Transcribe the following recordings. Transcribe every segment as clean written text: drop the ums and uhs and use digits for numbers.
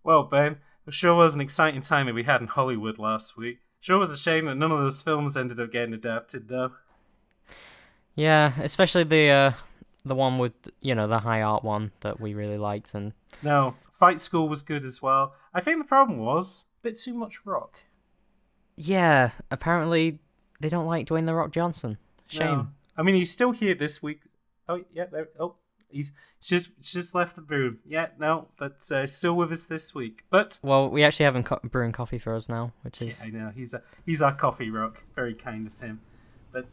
Well, Ben, it sure was an exciting time that we had in Hollywood last week. Sure was a shame that none of those films ended up getting adapted, though. Yeah, especially the one with the high art one that we really liked, and No, Fight School was good as well. I think the problem was a bit too much rock. yeah, apparently they don't like Dwayne the Rock Johnson. Shame. No. I mean, he's still here this week. Oh, yeah, there. Oh, he's just left the room. Yeah, no, but still with us this week. But Well, we actually have him brewing coffee for us now, which is yeah, I know he's our coffee rock. Very kind of him. But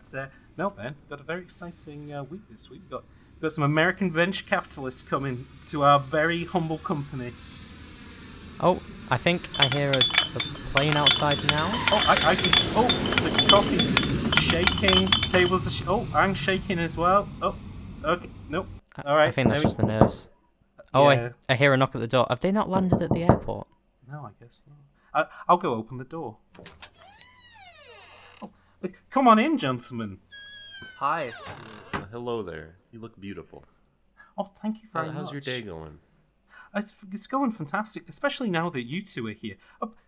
no, Ben, got a very exciting week this week. We've got some American venture capitalists coming to our very humble company. Oh, I think I hear a plane outside now. Oh, I can. Oh, the coffee's shaking. Tables are. Oh, I'm shaking as well. Oh, okay. Nope. All right. I think that's there just the nerves. Oh, Yeah. I hear a knock at the door. Have they not landed at the airport? No, I guess not. I'll go open the door. Oh, come on in, gentlemen. Hi. Hello there. You look beautiful. Oh, thank you very much. How's your day going? It's going fantastic, especially now that you two are here.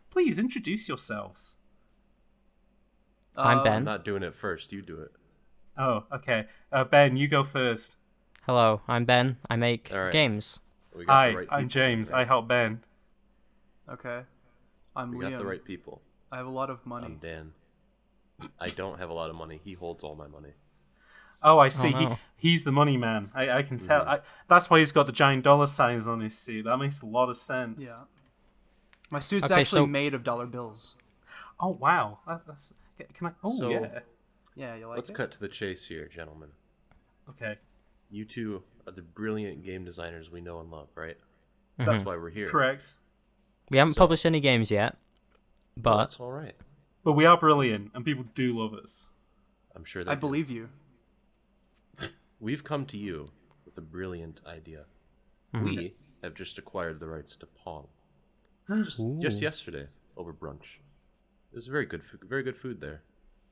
Please introduce yourselves. I'm I'm Ben. not doing it first. You do it. Oh, okay. Ben, you go first. Hello, I'm Ben. I make All right. games. We got Hi, the right I'm people, James. right? I help Ben. Okay. I'm We Liam. got the right people. I have a lot of money. I'm Dan. I don't have a lot of money. He holds all my money. Oh, I see. no. He's the money man. I can tell. That's why he's got the giant dollar signs on his suit. That makes a lot of sense. Yeah. My suit's Okay, actually so- made of dollar bills. Oh wow. That's. Can I? Oh So- yeah. Yeah, you like Let's it? cut to the chase here, gentlemen. Okay. You two are the brilliant game designers we know and love, right? Mhm. That's why we're here. Correct. We haven't So- published any games yet, Well, but that's all right. But we are brilliant, and people do love us. I'm sure they I do. believe you. We've come to you with a brilliant idea. We have just acquired the rights to Pong. Just yesterday, over brunch. It was very good food there.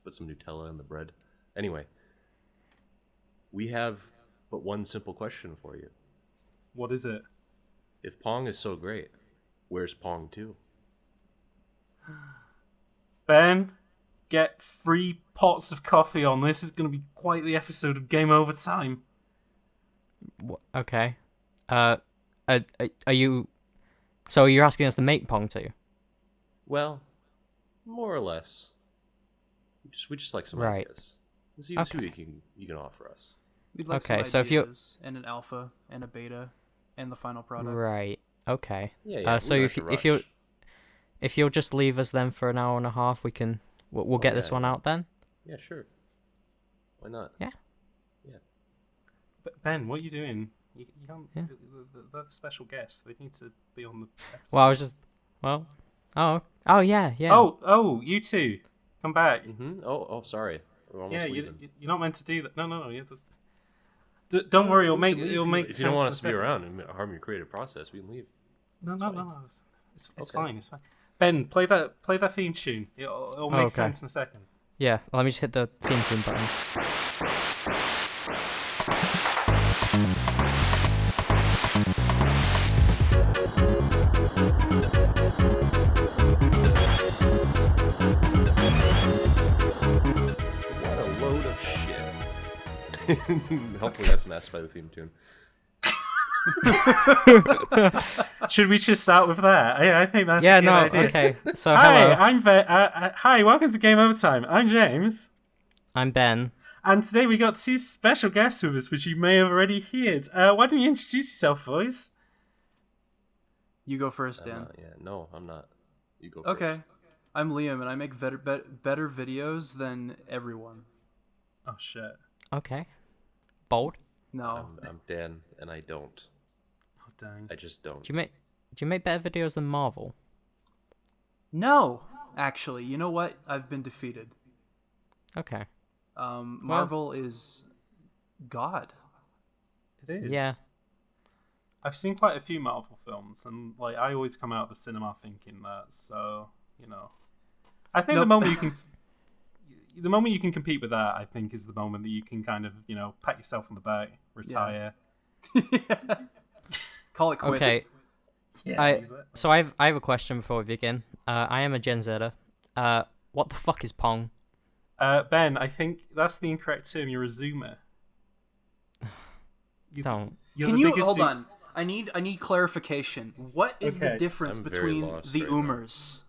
Put some Nutella in the bread. Anyway, we have but one simple question for you. What is it? If Pong is so great, where's Pong 2? Ben, get 3 pots of coffee on this. It's going to be quite the episode of Game Over Time. okay. Are you? So you're asking us to make Pong 2? Well, more or less. We just like some Right. ideas. Let's see what you can offer us. We'd like Okay, some so if you- ideas and an alpha and a beta and the final product. Right. Okay. Yeah, So we don't if have to if you rush. if you'll just leave us then for an hour and a half, we'll get this yeah, one yeah. out then. Yeah, sure. Why not? Yeah. Yeah. But Ben, what are you doing? You don't. Yeah. They're the special guests. They need to be on the episode. Well, I was just oh yeah. Oh, you two, come back. Oh, sorry. We're almost Yeah, leaving. you're not meant to do that. No. Don't worry, it'll make If sense. you don't want in us a to be second. around and harm your creative process, we can leave. No. It's Okay. fine. It's fine. Ben, play that theme tune. It'll make Okay. sense in a second. Yeah. Let me just hit the theme tune button. What a load of shit. Hopefully that's masked by the theme tune. Should we just start with that? I think that's Yeah. a good No. idea. Okay. So Hi, hello. I'm hi, welcome to Game Over Time. I'm James, I'm Ben. and today we got 2 special guests with us, which you may have already heard. Why don't you introduce yourself, boys? You go first, I'm Dan. not, yeah, no, I'm not. You go Okay. first. I'm Liam, and I make better videos than everyone. Oh shit! Okay. Bold. No. I'm Dan, and I don't. Oh dang! I just don't. Do you make better videos than Marvel? No! Actually, you know what? I've been defeated. Okay. Marvel is God. It is. Yeah. I've seen quite a few Marvel films, and like I always come out of the cinema thinking that. So I think the Nope. moment you can compete with that, I think, is the moment that you can kind of pat yourself on the back, retire. Call it quits. Okay. Yeah, exactly. So I have a question before we begin. I am a Gen Zer. What the fuck is Pong? Ben, I think that's the incorrect term. You're a Zoomer. Don't. You're Can the you biggest hold Zoom- on? I need clarification. What is the Okay. difference I'm very between lost the right now. Oomers?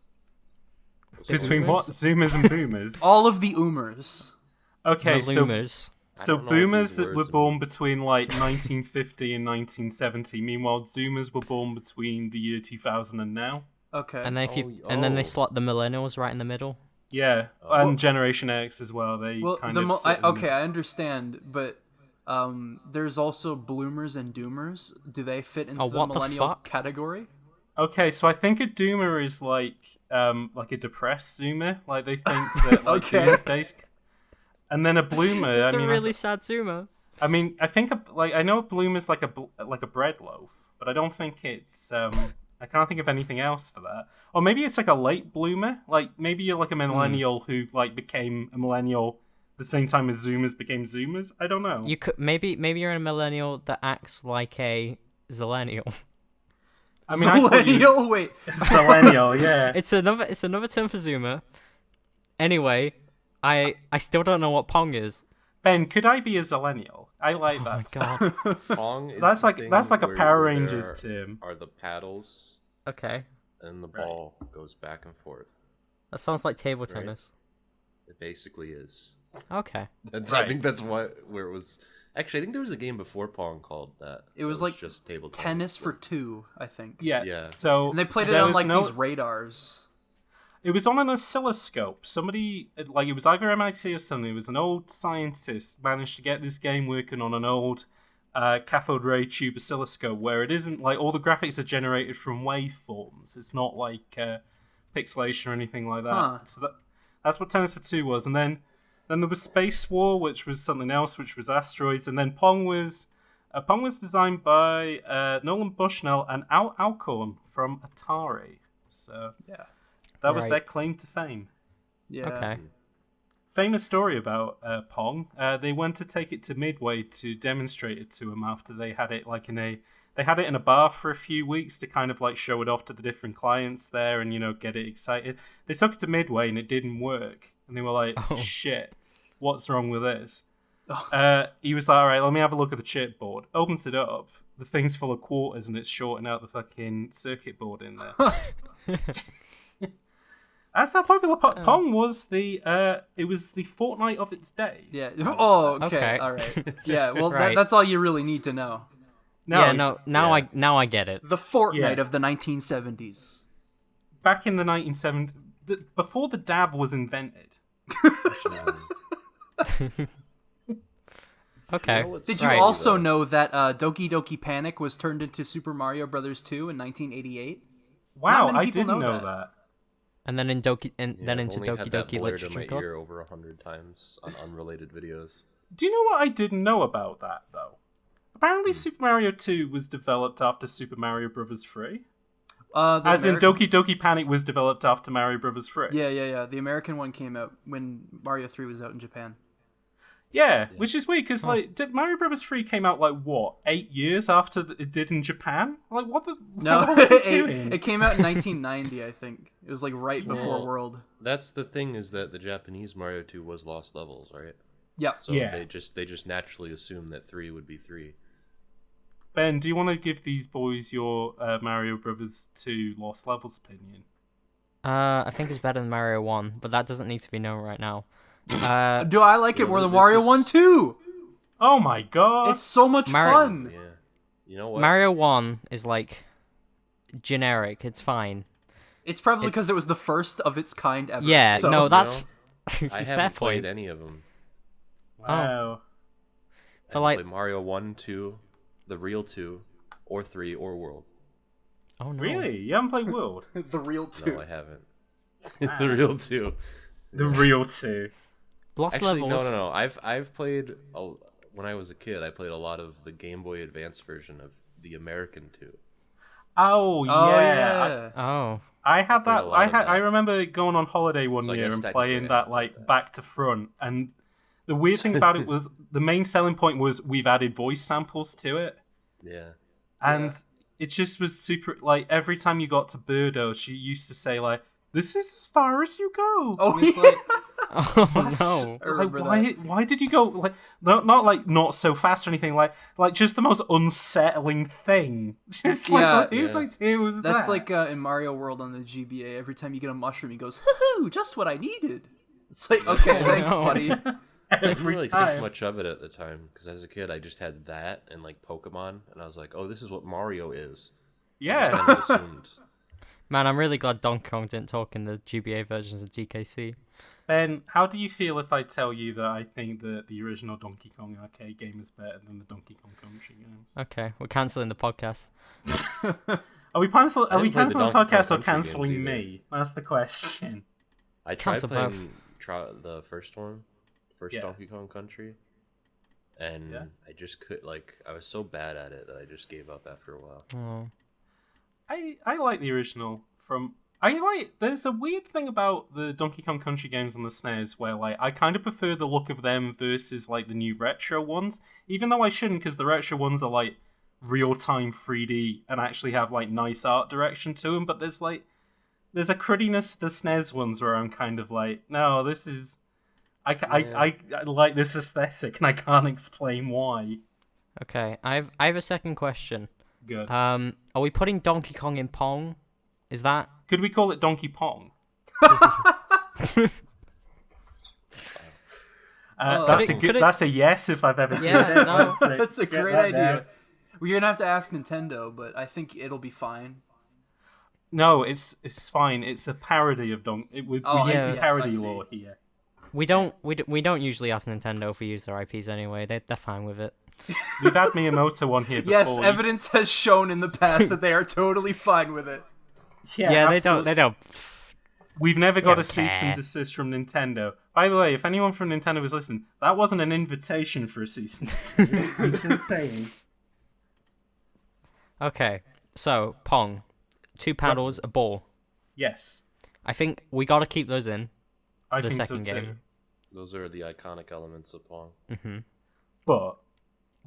Between what? Zoomers and boomers? All of the Oomers. Okay, so Malumers. So don't know what these boomers words were born mean. between like 1950 and 1970. Meanwhile, zoomers were born between the year 2000 and now. Okay. And then Oh. they slot the millennials right in the middle. Yeah, and Generation X as well. They well, kind the of mo- sit in- okay, I understand, but there's also bloomers and doomers. Do they fit into Oh, the what the millennial fuck? category? Okay, so I think a doomer is like a depressed zoomer. Like they think that like Okay. doomsday's. And then a bloomer. It's I mean, a really sad zoomer. I think I know a bloomer's like a bread loaf, but I don't think it's I can't think of anything else for that. Or maybe it's like a late bloomer. Like maybe you're like a millennial who like became a millennial the same time as Zoomers became Zoomers. I don't know. You could maybe you're a millennial that acts like a zillennial. I mean, I thought you Millennial. Wait. Zillennial, yeah. It's another term for zoomer. Anyway, I still don't know what Pong is. Ben, could I be a Zillennial? I like Oh that. my god. Pong is That's the like- thing that's like a where Power there Rangers term. Are the paddles Okay. and the ball goes back and forth. That sounds like table tennis. It basically is. Okay. That's Right. I think that's where it was. Actually, I think there was a game before Pong called that. It was that like just table Tennis for two, I think. Yeah. Yeah. So And they played it there on was like no- these radars. It was on an oscilloscope. Somebody, like, it was either MIT or something. It was an old scientist managed to get this game working on an old cathode ray tube oscilloscope where it isn't like all the graphics are generated from waveforms. It's not like pixelation or anything like that. Huh. So that's what Tennis for Two was. And then there was Space War, which was something else, which was asteroids. And then Pong was designed by Nolan Bushnell and Al Alcorn from Atari. So Yeah. that was Right. their claim to fame. Yeah. Okay. Famous story about Pong. They went to take it to Midway to demonstrate it to them after they had it like they had it in a bar for a few weeks to kind of like show it off to the different clients there and get it excited. They took it to Midway and it didn't work, and they were like, Oh. "Shit, what's wrong with this?" Oh. He was like, "All right, let me have a look at the chipboard." Opens it up. The thing's full of quarters and it's shorting out the fucking circuit board in there. That's how popular Pong was. It was the Fortnite of its day. Yeah. Oh, okay. Okay. All right. Yeah. Well, Right. that's all you really need to know. Now I get it. The Fortnite Yeah. of the 1970s. Back in the 1970s, before the dab was invented. Okay. Did you Right. also know that Doki Doki Panic was turned into Super Mario Brothers 2 in 1988? Wow, many I people didn't know know that. that. And then into I've only Doki had that Doki blared in Literature my Club. ear over 100 times on unrelated videos. Do you know what I didn't know about that, though? Apparently Super Mario 2 was developed after Super Mario Bros. 3. As in Doki Doki Panic was developed after Mario Bros. 3. Yeah. The American one came out when Mario 3 was out in Japan. Yeah, which is weird because did Mario Bros. 3 came out like what 8 years after it did in Japan? Like what the No, what are they doing? it came out in 1990, I think. It was like right before Well, World. That's the thing, is that the Japanese Mario 2 was Lost Levels, right? Yeah. So Yeah. they just naturally assumed that 3 would be 3. Ben, do you want to give these boys your Mario Brothers 2 Lost Levels opinion? I think it's better than Mario 1, but that doesn't need to be known right now. Do I like it more than this Mario is- 1 too? Oh my god! It's so much fun. Yeah. You know what? Mario 1 is like generic. It's fine. It's probably because It's- it was the first of its kind ever. Yeah, so- no, that's I fair haven't played point. any of them. Wow. But like, Played Mario 1, 2, the real 2, or 3, or World. oh no, Really? You haven't played World? the real 2. No, I haven't. The real 2. The real 2. Lost Actually, Levels. no. I've played when I was a kid. I played a lot of the Game Boy Advance version of the American 2. Oh, Oh yeah. yeah. Oh, I had played a that. lot of that. I remember going on holiday one So I year guess and technically playing I that have like back to front. And the weird thing about it was the main selling point was we've added voice samples to it. Yeah. And it just was super. Like every time you got to Birdo, she used to say like, "This is as far as you go." Oh, And it's like, Oh no. I remember why did you go like not like not so fast or anything, like just the most unsettling thing. Just like whose idea was That's that? like in Mario World on the GBA. Every time you get a mushroom, he goes, "Hoo-hoo, just what I needed." It's like, okay, thanks, no. buddy. I didn't every really time. think much of it at the time because as a kid I just had that and like Pokemon, and I was like, "Oh, this is what Mario is." Yeah. Kind of assumed. Man, I'm really glad Donkey Kong didn't talk in the GBA versions of GKC. Ben, how do you feel if I tell you that I think that the original Donkey Kong arcade game is better than the Donkey Kong Country games? Okay, we're cancelling the podcast. Are we canceling I didn't play the the Donkey Kong podcast or Country canceling games me? That's the question. I tried Cancel both. playing the first one, Yeah. Donkey Kong Country, and Yeah. I just could like I was so bad at it that I just gave up after a while. Oh. I like the original there's a weird thing about the Donkey Kong Country games on the SNES where like I kind of prefer the look of them versus like the new retro ones, even though I shouldn't, because the retro ones are like real-time 3D and actually have like nice art direction to them, but there's a crudiness to the SNES ones where I'm kind of like, no, this is I like this aesthetic and I can't explain why. Okay, I have a second question. Good. Are we putting Donkey Kong in Pong? Is that Could we call it Donkey Pong? That's a yes if I've ever. Yeah, heard it. no. That's a Get great that idea. down. Well, you're gonna have to ask Nintendo, but I think it'll be fine. No, it's fine. It's a parody of we Oh, use I a see, parody I see. law here. we don't usually ask Nintendo if we use their IPs anyway. They're fine with it. We've had Miyamoto on here before. Yes, evidence has shown in the past that they are totally fine with it. Yeah, absolutely. they don't. We've never got a don't cease and care. desist from Nintendo. By the way, if anyone from Nintendo was listening, that wasn't an invitation for a cease and desist. I'm just saying. Okay, so Pong, 2 paddles, a ball. Yes, I think we got to keep those in I the think second so too. game. Those are the iconic elements of Pong. But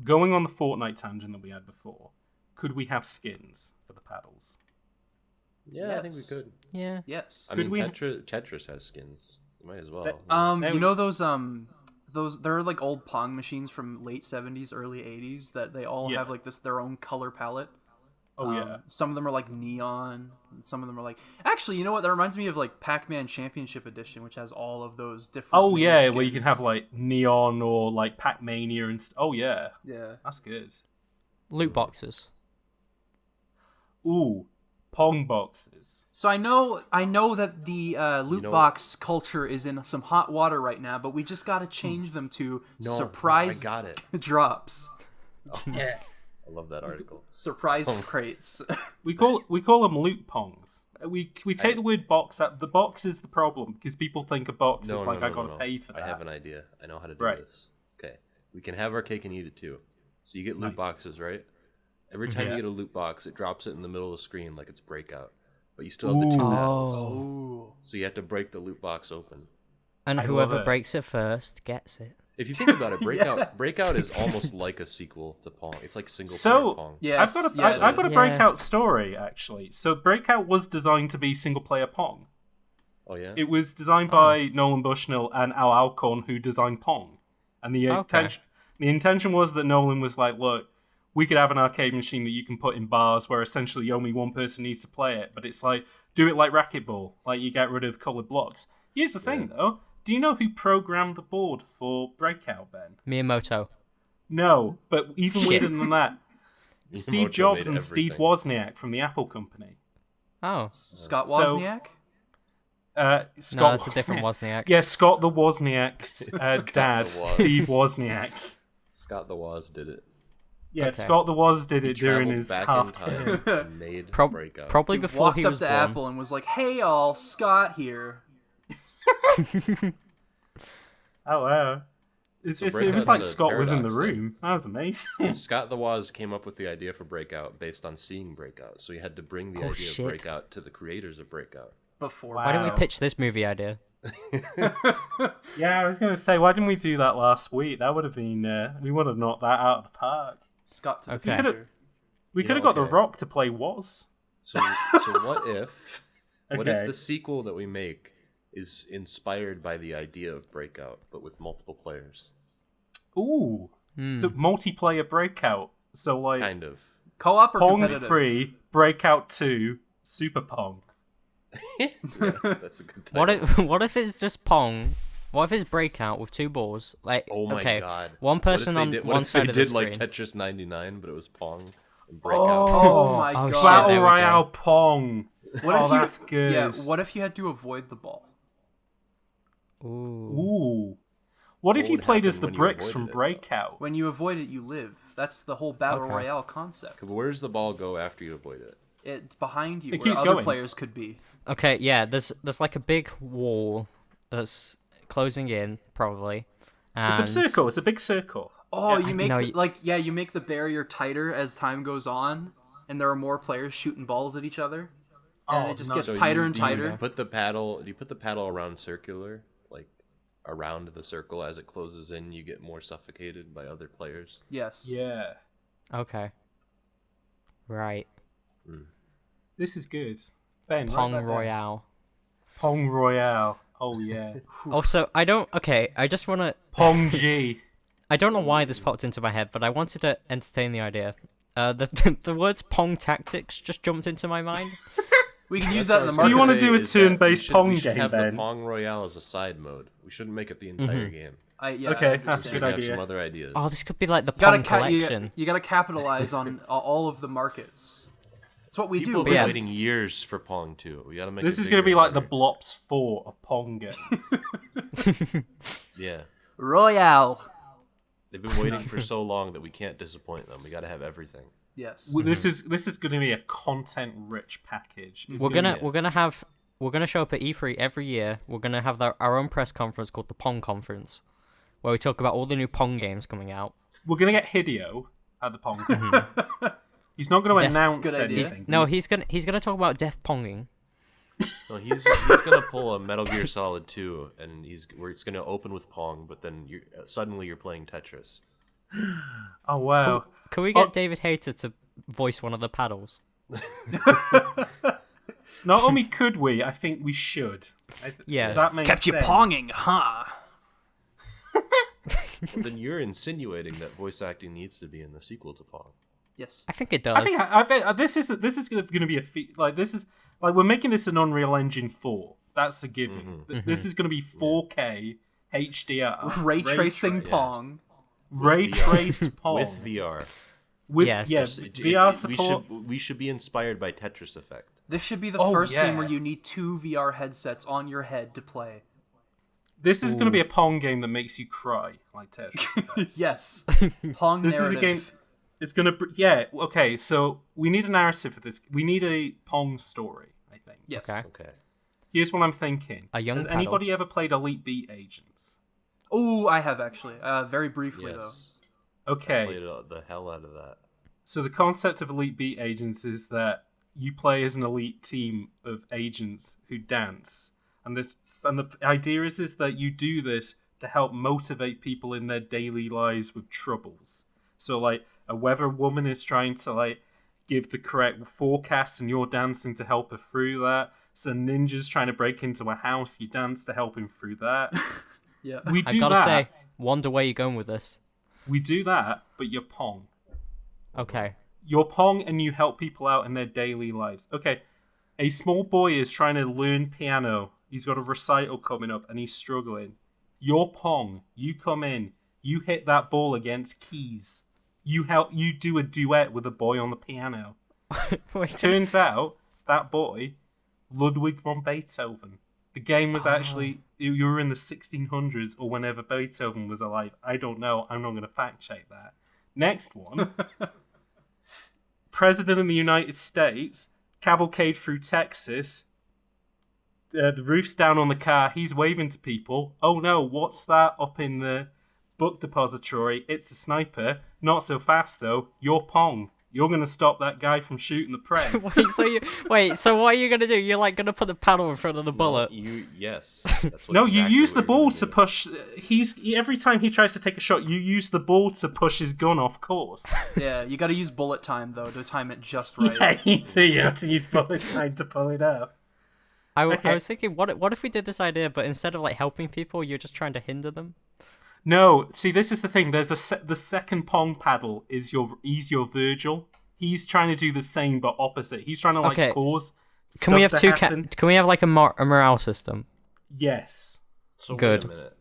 going on the Fortnite tangent that we had before, could we have skins for the paddles? Yeah, I think we Yes. could. Yeah. Yes. I Could mean, we- Tetris has skins. You might as well. You know those there are like old Pong machines from late 70s, early 80s that they all Yeah. have like their own color palette. Oh yeah. Some of them are like neon. And some of them are like. Actually, you know what? That reminds me of like Pac-Man Championship Edition, which has all of those different. Oh mini yeah, where you can skins. have like neon or like Pac-Mania and oh yeah, Yeah. that's good. Loot boxes. Ooh, Pong boxes. So I know that the loot box culture is in some hot water right now, but we just got to change them to surprise I got it. drops, Yeah. I love that article. surprise crates. We call them loot pongs. We take the word box out. The box is the problem because people think a box is like I gotta pay for that. I have an idea. I know how to do Right. this. Okay, we can have our cake and eat it too. So you get loot Nice. boxes, right? Every time Yeah. you get a loot box, it drops it in the middle of the screen like it's breakout. But you still have the 2 paddles. Oh. Ooh. So you have to break the loot box open. And I love whoever it. breaks it first gets it. If you think about it, Breakout is almost like a sequel to Pong. It's like single So player Pong. Yes, I've got a Yeah. breakout story actually. So breakout was designed to be single player Pong. Oh yeah. It was designed by Nolan Bushnell and Al Alcorn, who designed Pong. And the intention was that Nolan was like, look, we could have an arcade machine that you can put in bars where essentially only one person needs to play it, but it's like, do it like racquetball, like you get rid of coloured blocks. Here's the thing though, do you know who programmed the board for Breakout, Ben? Miyamoto. No, but even weirder than that, Steve Miyamoto Jobs made and Steve everything. Wozniak from the Apple company. Oh. Scott So- Wozniak. Scott No, that's a different Wozniak. Yeah, Scott the Wozniak's dad, the Woz. Steve Wozniak. Scott the Woz did it. Yeah, Okay. Scott the Woz did it during Traveled his back half in term. time and made Breakout. Probably before Walked he up was to born. Apple and was like, "Hey, all, Scott here." Oh wow! It was Breakout's like a Scott was in the paradox, room. That was amazing. Scott the Woz came up with the idea for Breakout based on seeing Breakout, so he had to bring the idea shit. of Breakout to the creators of Breakout. Before. Why didn't we Wow. pitch this movie idea? Yeah, I was gonna say, why didn't we do that last week? That would have been we would have knocked that out of the park. Scott to the Okay. future. We could have got The Rock to play Woz. So what if the sequel that we make is inspired by the idea of Breakout, but with multiple players? Ooh. So multiplayer Breakout. So like Kind of. Co-op or Pong competitive? 3, Breakout 2, Super Pong. Yeah, that's a good title. What if it's just Pong? What if it's Breakout with 2 balls? Like, Oh my okay, god. one person on one side of the They did screen. like Tetris 99, but it was Pong and Breakout. Oh my Oh, god. shit, Battle there we Royale go. Pong. What if that's good. Yeah, what if you had to avoid the ball? Ooh. Ooh. What if What you would played as happen the when you bricks from avoided it, though? Breakout? When you avoid it, you live. That's the whole Battle Okay. Royale concept. But where does the ball go after you avoid it? It's behind you, It where keeps other going. players could be. Okay, yeah. There's like a big wall that's closing in, probably. It's a And circle. It's a big circle. Oh, Yeah, you make no, you make the barrier tighter as time goes on, and there are more players shooting balls at each other, and Oh, it just no. gets So tighter you- and do you tighter. put the paddle? Do you put the paddle around circular, like around the circle as it closes in? You get more suffocated by other players. Yes. Yeah. Okay. Right. This is good. Ben, Pong write that down. Royale. Pong Royale. Oh, yeah. Also, I just want to... Pong G. I don't know why this popped into my head, but I wanted to entertain the idea. The words Pong Tactics just jumped into my mind. We can use that in the What I was market. Do you gonna wanna say do a is that turn-based Pong we should game, have Ben? the Pong Royale as a side mode. We shouldn't make it the entire game. Yeah, Okay, I that's a We understand. should good have idea. some other ideas. Oh, this could be like the You gotta, Pong collection. you gotta capitalize on all of the markets. That's what we People do. have been Yes. waiting years for Pong 2. We gotta make This it is going to bigger be and like the better. Blops 4 of Pong games. Yeah. Royale. They've been waiting for so long that we can't disappoint them. We gotta have everything. Yes. Well, this is going to be a content-rich package. It's We're gonna gonna show up at E3 every year. We're gonna have our own press conference called the Pong Conference, where we talk about all the new Pong games coming out. We're going to get Hideo at the Pong conference. He's not going to announce Good idea. anything. No, he's gonna talk about Death Ponging. No, he's gonna pull a Metal Gear Solid 2, and it's gonna open with Pong, but then suddenly you're playing Tetris. Oh, wow. Can we get David Hayter to voice one of the paddles? Not only could we, I think we should. Yes. That makes Kept you sense. ponging, huh? Well, then you're insinuating that voice acting needs to be in the sequel to Pong. Yes. I think it does. I think this is going to be we're making this an Unreal Engine 4. That's a given. This is going to be 4K HDR, Ray tracing traced. Pong. ray traced Pong With VR. With Yes. VR support. We should be inspired by Tetris Effect. This should be the Oh, first game yeah. where you need 2 VR headsets on your head to play. This is going to be a Pong game that makes you cry, like Tetris. Yes. Pong This is a narrative. game. It's gonna. Okay. So we need a narrative for this. We need a Pong story. I think. Yes. Okay. Okay. Here's what I'm thinking. A young Has paddle. anybody ever played Elite Beat Agents? Oh, I have actually. Very briefly Yes. Okay. Played the hell out of that. So the concept of Elite Beat Agents is that you play as an elite team of agents who dance, and the idea is that you do this to help motivate people in their daily lives with troubles. So like a weather woman is trying to like give the correct forecast, and you're dancing to help her through that. So ninja's trying to break into a house, you dance to help him through that. though. Yeah. We I do gotta that. say, wonder where you're going with this. We do that, but you're Pong. Okay. You're Pong and you help people out in their daily lives. Okay, a small boy is trying to learn piano. He's got a recital coming up and he's struggling. You're Pong. You come in. You hit that ball against keys. You do a duet with a boy on the piano. Wait. Turns out that boy, Ludwig von Beethoven. The game was actually, you were in the 1600s or whenever Beethoven was alive. I don't know. I'm not going to fact check that. Next one. President of the United States, cavalcade through Texas. The roof's down on the car. He's waving to people. Oh no, what's that up in the book depository? It's a sniper. Not so fast though. You're Pong. you're gonna stop that guy from shooting the press. So what are you gonna do? You're like gonna put the paddle in front of the bullet. Yes. That's No, exactly you use the what you're ball gonna to do. push. Every time he tries to take a shot, you use the ball to push his gun off course. Yeah, you got to use bullet time though to time it just right. Yeah, you have to use bullet time to pull it up. I Okay. was thinking, what if we did this idea, but instead of like helping people, you're just trying to hinder them? No, see, this is the thing. There's the second Pong paddle he's your Virgil. He's trying to do the same but opposite. He's trying to like cause. Can we have stuff two? to happen. Can we have like a morale system? Yes. So Good. Wait a minute.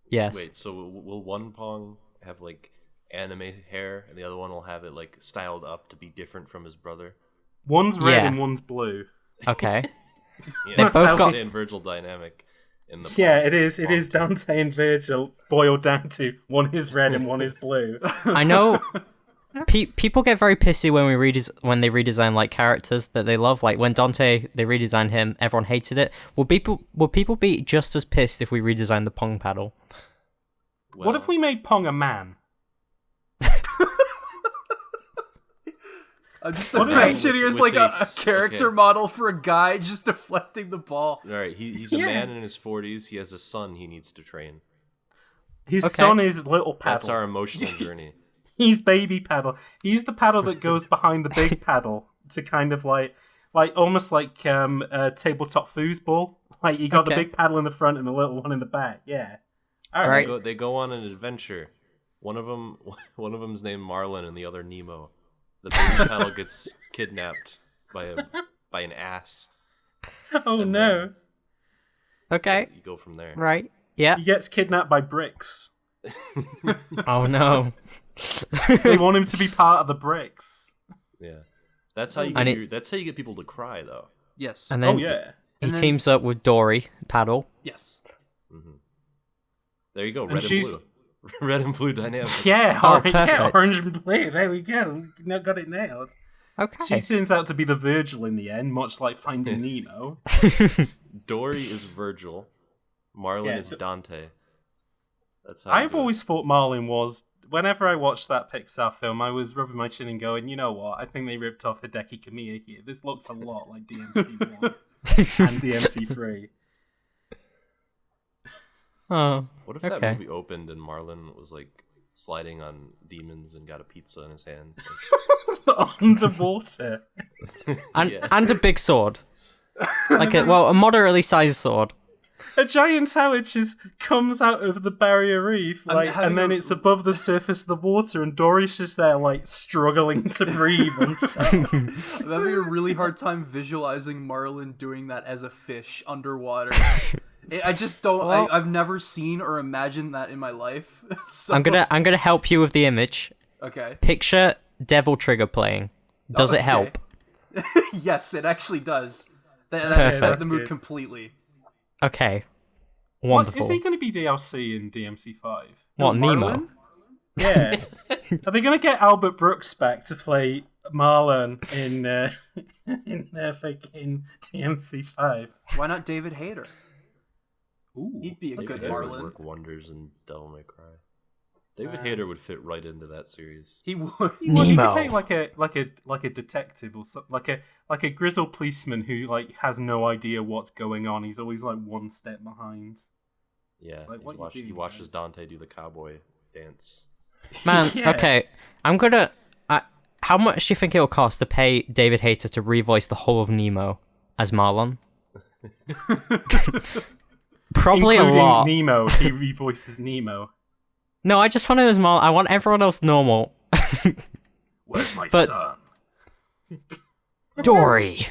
Yes. Wait, so will one Pong have like anime hair, and the other one will have it like styled up to be different from his brother? One's red Yeah. and one's blue. Okay. Yeah, They that's both how got- Dante and Virgil dynamic in the Yeah, Pong- it is. It Pong is team. Dante and Virgil boiled down to one is red and one is blue. I know. People get very pissy when they redesign like characters that they love. Like when Dante, they redesigned him, everyone hated it. Will people be just as pissed if we redesign the Pong paddle? What if we made Pong a man? I'm just What imagining with- as like a with character okay. model for a guy just deflecting the ball. All right, he's a man in his 40s. He has a son he needs to train. His Okay. son is little paddle. That's our emotional journey. He's baby paddle. He's the paddle that goes behind the big paddle to kind of like almost like tabletop foosball. Like you got the Okay. big paddle in the front and the little one in the back. Yeah. All Right. right. They go on an adventure. One of them's named Marlin, and the other Nemo. The baby paddle gets kidnapped by an ass. Oh And no. Okay. You go from there. Right. Yeah. He gets kidnapped by bricks. Oh no. They want him to be part of the bricks. Yeah, that's how you And get that's how you get people to cry, though. Yes. And then Oh yeah. he And then- teams up with Dory paddle. Yes. There you go, And red and she's- blue. Red and blue dynamic. Yeah, Oh, yeah, perfect. orange and blue. There we go. Got it nailed. Okay. She turns out to be the Virgil in the end, much like Finding Nemo. Dory is Virgil. Marlin Yeah, is Dante. That's how you I've do it. always thought Marlin was. Whenever I watched that Pixar film, I was rubbing my chin and going, you know what? I think they ripped off Hideki Kamiya here. This looks a lot like DMC 1 and DMC 3. Oh. What if that okay. movie opened and Marlin was like sliding on demons and got a pizza in his hand? Underwater. And Yeah. and a big sword. Like a moderately sized sword. A giant tower just comes out of the barrier reef, I'm like, having and then a- it's above the surface of the water, and Dory's just there, like, struggling to breathe on top. I'm having a really hard time visualizing Marlin doing that as a fish underwater. I just don't. Well- I've never seen or imagined that in my life. So, I'm gonna help you with the image. Okay. Picture Devil Trigger playing. Does it Okay. help? Yes, it actually does. That Perfect. set the mood That's good. completely. Okay. What, Wonderful. is he going to be DLC in DMC 5? What, Nemo? Marlin? Yeah. Are they going to get Albert Brooks back to play Marlon in fucking DMC 5? Why not David Hayter? Ooh. He'd be a David good Hayter would Marlin. work wonders in Devil May Cry. David Hayter would fit right into that series. He would. Well, you Nemo. could play like a detective or something, like a grizzled policeman who like has no idea what's going on. He's always like one step behind. Yeah, like, what you he doing, watches guys? Dante do the cowboy dance. Man, Yeah. okay. I'm gonna. How much do you think it'll cost to pay David Hayter to revoice the whole of Nemo as Marlon? Probably Including a lot. Nemo, he revoices Nemo. No, I just want him as Marlon. I want everyone else normal. Where's my But- son? Dory.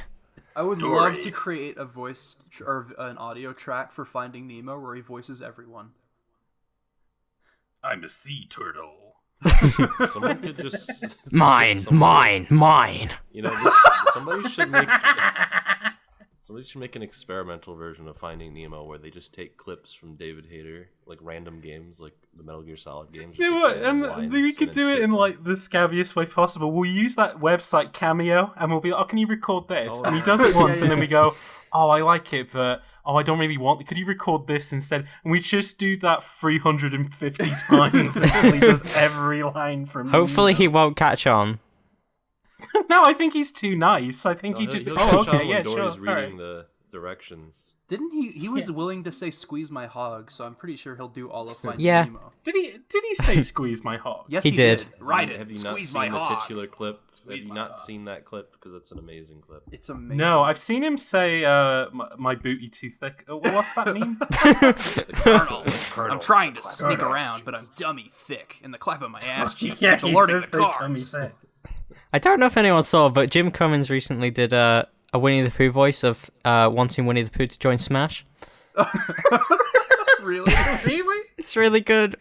I would Dory. love to create a voice or an audio track for Finding Nemo where he voices everyone. I'm a sea turtle. Someone could just Mine, somebody- mine. You know, somebody should make an experimental version of Finding Nemo where they just take clips from David Hayter, like random games, like the Metal Gear Solid games. You know what? We could do it in like the scabbiest way possible. We'll use that website Cameo, and we'll be like, "Oh, can you record this?" Oh. And he does it once, Yeah, and then we go, "Oh, I like it, but I don't really want. Could you record this instead?" And we just do that 350 times until he does every line from. Hopefully he won't catch on. No, I think he's too nice. I think he just. He'll Oh, catch okay, on yeah, when sure. Dory's All reading right. the directions. Didn't he? He was willing to say "squeeze my hog," so I'm pretty sure he'll do all of Finding Yeah. Nemo. Did he say "squeeze my hog"? Yes, He he did. Ride Have it. you not Squeeze seen my the hog. titular clip? Have you my not hog. seen that clip? Because it's an amazing clip. It's amazing. No, I've seen him say my booty too thick. Oh, what's that mean? Colonel, I'm trying to sneak around, but I'm dummy thick, and the clap of my ass cheeks Yeah, keeps he alerting does the say tummy cars. thick. I don't know if anyone saw, but Jim Cummins recently did a Winnie the Pooh voice of wanting Winnie the Pooh to join Smash. Really? Really? It's really good.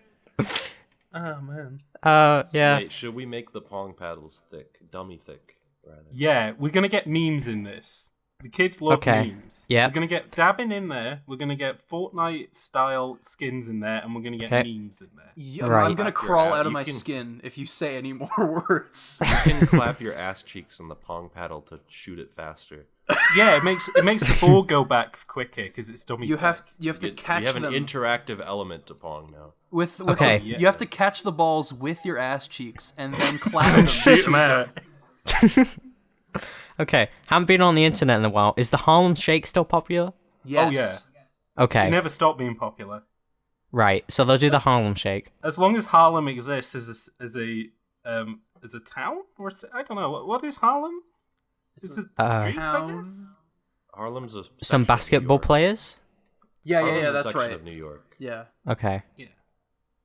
Oh man. Yeah. Wait, should we make the Pong paddles thick? Dummy thick, rather. Yeah, we're gonna get memes in this. The kids love Okay. memes. Yeah. We're gonna get dabbing in there. We're gonna get Fortnite style skins in there, and we're gonna get Okay. memes in there. Yeah, Right. I'm gonna Clap your crawl ass. out of You my can- skin if you say any more words. You can clap your ass cheeks on the Pong paddle to shoot it faster. Yeah, it makes the ball go back quicker because it's dummy. You thick. have to catch We have an them interactive element to Pong now. with Okay. the- you have to catch the balls with your ass cheeks and then clap them. shoot 'em out. Okay. Haven't been on the internet in a while. Is the Harlem Shake still popular? Yes. Okay. It never stopped being popular. Right. So they'll do the Harlem Shake. As long as Harlem exists as a town, or I don't know what is Harlem. Is it streets? I town. guess. Harlem's a Some section of basketball New York. players? Yeah, Harlem's a that's section right. of New York. Yeah. Okay.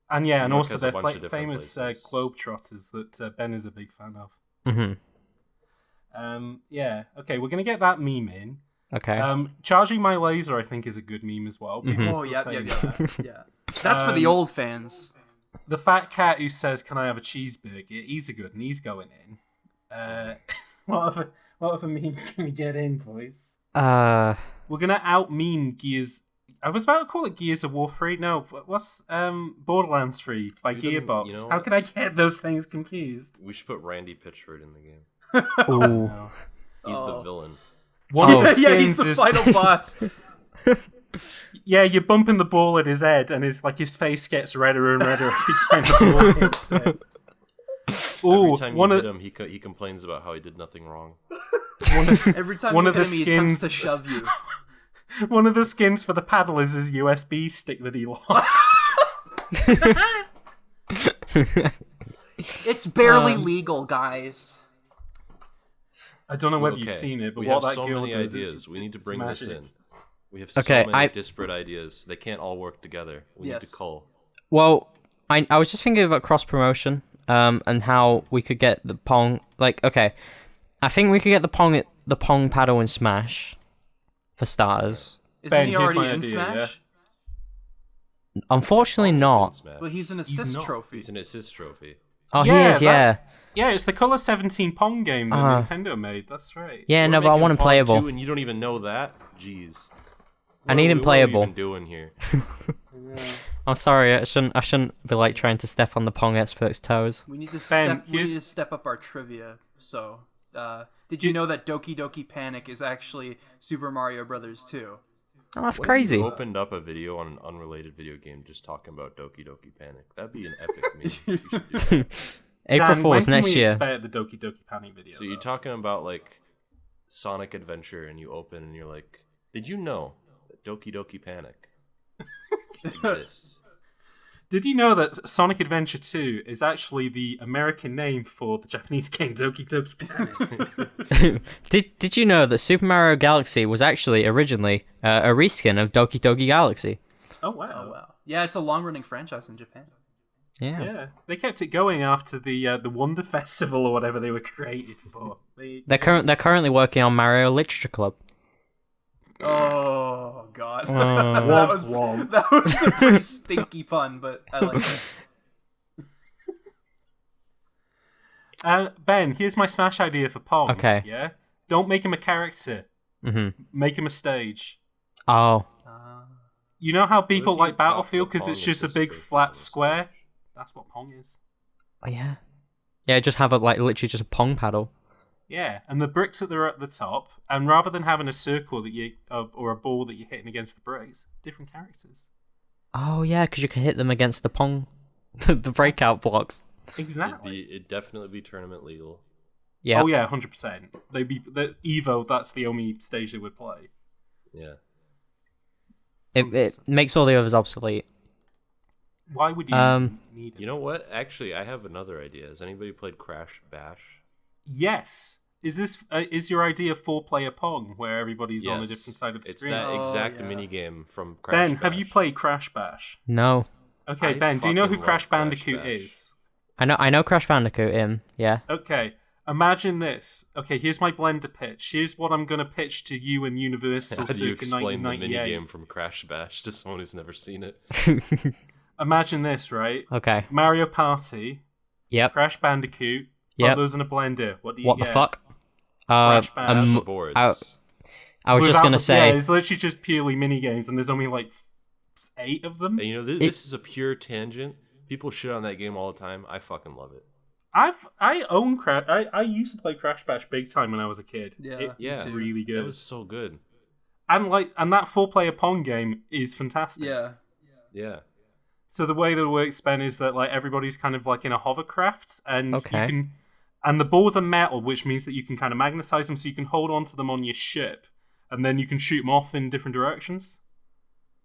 And New York also has a they're bunch of different famous places. Globetrotters that Ben is a big fan of. Mm-hmm. Yeah. Okay, we're gonna get that meme in. Okay. Charging my laser, I think, is a good meme as well. People Oh still yeah, say yeah, that. yeah. Yeah. That's for the old fans. The fat cat who says, "Can I have a cheeseburger?" He's a good, and he's going in. What other memes can we get in, boys? We're gonna out meme Gears. I was about to call it Gears of War 3. No, what's Borderlands 3 by Do them, Gearbox? you know- How can I get those things confused? We should put Randy Pitchford in the game. Ooh. He's the villain. One of the Yeah, he's skins the is final boss. yeah, you're bumping the ball at his head, and his face gets redder and redder every time the ball hits it. Ooh, Every time you one hit of him, he complains about how he did nothing wrong. Every time One you of hit the him, he attempts to skins- shove you. one of the skins for the paddle is his USB stick that he lost. It's barely legal, guys. I don't know whether you've Okay, seen it, but we what have that so girl many does ideas. is We need to it's bring this magic. in. We have so Okay, many disparate ideas. They can't all work together. We need to Yes. cull. Well, I was just thinking about cross promotion, and how we could get the Pong. Like, okay, I think we could get the Pong paddle in Smash, for starters. Isn't Ben, he here's already my in idea, Smash? Unfortunately, not. Smash. Well, he's an assist not. trophy. He's an assist trophy. Oh, Yeah, he is. Yeah. Yeah, it's the Color 17 Pong game that Nintendo made. That's right. Yeah. We're No, but I making want him Pong playable. 2 and you don't even know that? Jeez. I need him What are we playable. even doing here? I'm sorry. I shouldn't be like trying to step on the Pong expert's toes. We need to Ben, step up our trivia. So, did you know that Doki Doki Panic is actually Super Mario Brothers 2? Oh, that's What if crazy. you opened up a video on an unrelated video game just talking about Doki Doki Panic? That'd be an epic meme. You should do that. April Dan, when Fool's can next we year. expect the Doki Doki Panic video? So you're though? talking about like Sonic Adventure and you open and you're like, did you know that Doki Doki Panic exists? Did you know that Sonic Adventure 2 is actually the American name for the Japanese game Doki Doki Panic? Did you know that Super Mario Galaxy was actually originally a reskin of Doki Doki Galaxy? Oh wow. Oh wow. Yeah, it's a long-running franchise in Japan. Yeah. Yeah, they kept it going after the Wonder Festival or whatever they were created for. They're currently working on Mario Literature Club. Oh god. Womp. That was a pretty stinky pun, but I like it. Ben, here's my Smash idea for Pong. Okay. Yeah? Don't make him a character. Mm-hmm. Make him a stage. Oh. You know how people What if you like Battlefield pop the because it's Pong just a into big space flat balls? square? That's what Pong is. Oh, yeah. Yeah, just have literally just a Pong paddle. Yeah, and the bricks that are at the top, and rather than having a circle that you or a ball that you're hitting against the bricks, different characters. Oh yeah, because you can hit them against the Pong, the breakout blocks. Exactly. It'd definitely be tournament legal. Yeah. Oh yeah, 100%. The Evo. That's the only stage they would play. Yeah. It makes all the others obsolete. Why would you need it? You know what? Actually, I have another idea. Has anybody played Crash Bash? Yes. Is your idea 4-player Pong, where everybody's on a different side of the screen? It's that exact minigame from Crash Ben, Bash. have you played Crash Bash? No. Okay, I Ben, do you know who fucking Crash love Crash Bandicoot Bash. is? I know Crash Bandicoot. Yeah. Okay, imagine this. Okay, here's my blender pitch. Here's what I'm going to pitch to you and Universal How do you circa explain the 1998. minigame from Crash Bash to someone who's never seen it? Imagine this, right? Okay. Mario Party, Yep. Crash Bandicoot, Yep. put those in a blender. What do you What get? the fuck? Crash Bash. The boards. I was just Without gonna say. Yeah, it's literally just purely minigames, and there's only like 8 of them. And you know, this is a pure tangent. People shit on that game all the time. I fucking love it. I own Crash. I used to play Crash Bash big time when I was a kid. Yeah, Yeah, me too. really good. It was so good. And that 4-player Pong game is fantastic. Yeah. Yeah. So the way that it works, Ben, is that like everybody's kind of like in a hovercraft, and Okay. you can, and the balls are metal, which means that you can kind of magnetize them, so you can hold on to them on your ship, and then you can shoot them off in different directions.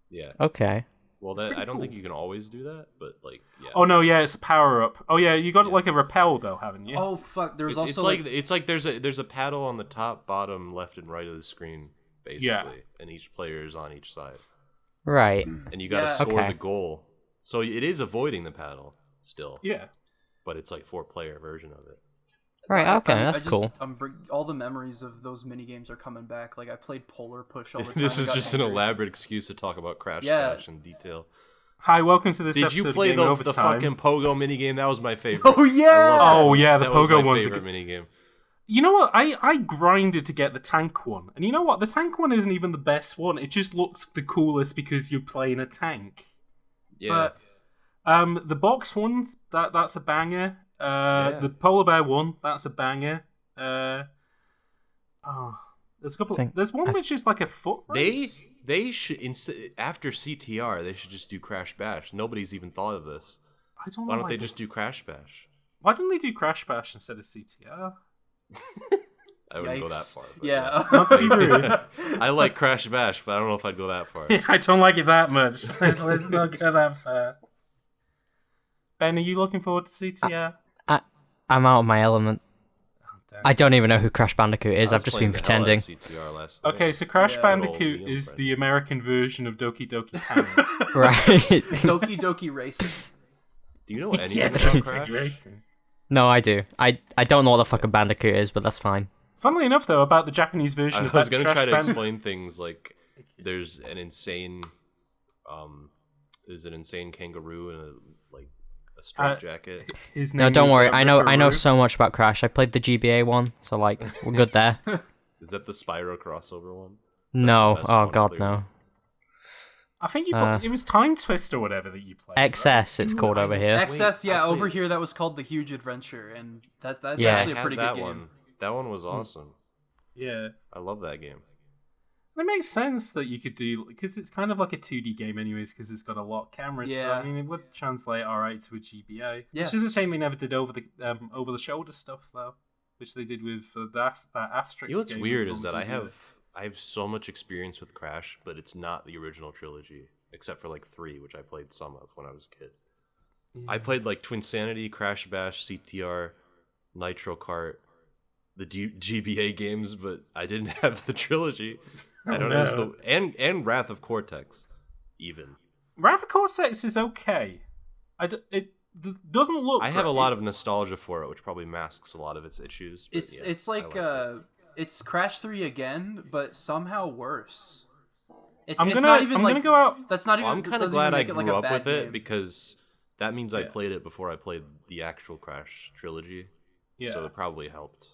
Yeah. Okay. Well, pretty I don't cool. think you can always do that, but like, yeah. Oh no, yeah, it's a power up. Oh yeah, you got like a repel though, haven't you? Oh fuck! There was It's also like there's a paddle on the top, bottom, left, and right of the screen, basically, Yeah. and each player is on each side, Right. and you got to Yeah. score Okay. the goal. So it is avoiding the paddle still, Yeah. but it's like 4-player version of it. Right. Okay. That's I just, cool. all the memories of those mini games are coming back. Like I played Polar Push all the time. This and is got just an angry. elaborate excuse to talk about Crash Yeah. Bash in detail. Hi, welcome to this Did episode you play of Game the Overtime. fucking Pogo minigame? That was my favorite. Oh yeah! I love Oh, that. yeah, the That was Pogo my one's a favorite good- minigame. You know what? I grinded to get the tank one, and you know what? The tank one isn't even the best one. It just looks the coolest because you're playing a tank. Yeah. But the box ones, that's a banger. The polar bear one, that's a banger. There's a couple. There's one which is like a foot race. They should after CTR they should just do Crash Bash. Nobody's even thought of this. I don't know. Why don't they just do Crash Bash? Why didn't they do Crash Bash instead of CTR? I wouldn't go that Yikes. far. but Yeah. Not to be rude. I like Crash Bash, but I don't know if I'd go that far. I don't like it that much. Let's not go that far. Ben, are you looking forward to CTR? I'm out of my element. Damn. I don't even know who Crash Bandicoot is. I I've was just playing been the hell out of pretending. CTR last night. Okay, so Crash Yeah. Bandicoot Little is Liam the American version of Doki Doki Panic. Right. Doki Doki Racing. Do you know anything yeah, about Doki Crash? Doki Racing. No, I do. I don't know what the fuck a Bandicoot is, but that's fine. Funnily enough, though, about the Japanese version I of was that gonna Crash try to Bandicoot. explain things like there's an insane kangaroo in a straight jacket. His No, name don't is, worry. I know Ripperoo. so much about Crash. I played the GBA one, so like we're good there. Is that the Spyro crossover one? No. That's the best Oh one, god, clearly. no. I think it was Time Twist or whatever that you played. XS, it's called over here. XS, yeah, I over played- here that was called The Huge Adventure, and that's Yeah. actually I a had pretty that good game. one. That one was awesome. Yeah. I love that game. It makes sense that you could do, because it's kind of like a 2D game anyways, because it's got a lot of cameras. So, Yeah. I mean, it would translate alright to a GBA. Yeah. It's just a shame they never did over the shoulder stuff though, which they did with that Asterix. You know what's game weird was is on that GBA. I have so much experience with Crash, but it's not the original trilogy, except for like 3, which I played some of when I was a kid. I played like Twinsanity, Crash Bash, CTR, Nitro Kart, the GBA games, but I didn't have the trilogy. I don't know. And Wrath of Cortex, even. Wrath of Cortex is okay. It doesn't look. I have a great. lot of nostalgia for it, which probably masks a lot of its issues. but yeah, It's I like it. it's Crash 3 again, but somehow worse. It's I'm it's gonna not even I'm like gonna go out. that's not even. Well, I'm kind of doesn't even glad I make it grew like a up bad with it game. because that means I Yeah. played it before I played the actual Crash trilogy. Yeah. So it probably helped.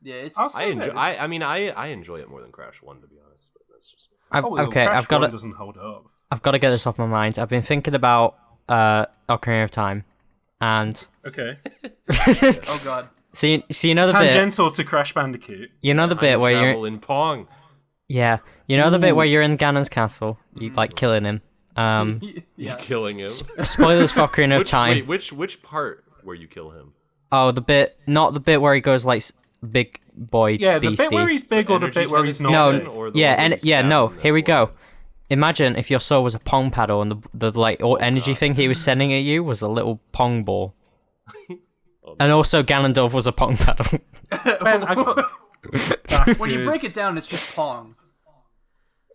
Yeah, it's I'll say this. I enjoy it more than Crash 1, to be honest, but that's just me. Crash I've got 1 to doesn't hold up. I've got to get this off my mind. I've been thinking about Ocarina of Time, and Okay. oh god. see you know the bit Tangential to Crash Bandicoot. you know the bit Time where you're travel in Pong. yeah you know the bit where you're in Ganon's castle, you like killing him. You Yeah. killing him. Spoilers for Ocarina of Time. Which part where you kill him? Oh, not the bit where he goes like big boy Yeah, the beastie. bit where he's big or the energy bit where he's tennis not Kevin, big? or the Yeah, one where and you yeah, stab no. him in the Here we go. forehead? Imagine if your soul was a pong paddle and the like energy thing he was sending at you was a little pong ball. And also Ganondorf was a pong paddle. Ben, I thought... That's When you good. break it down, it's just Pong.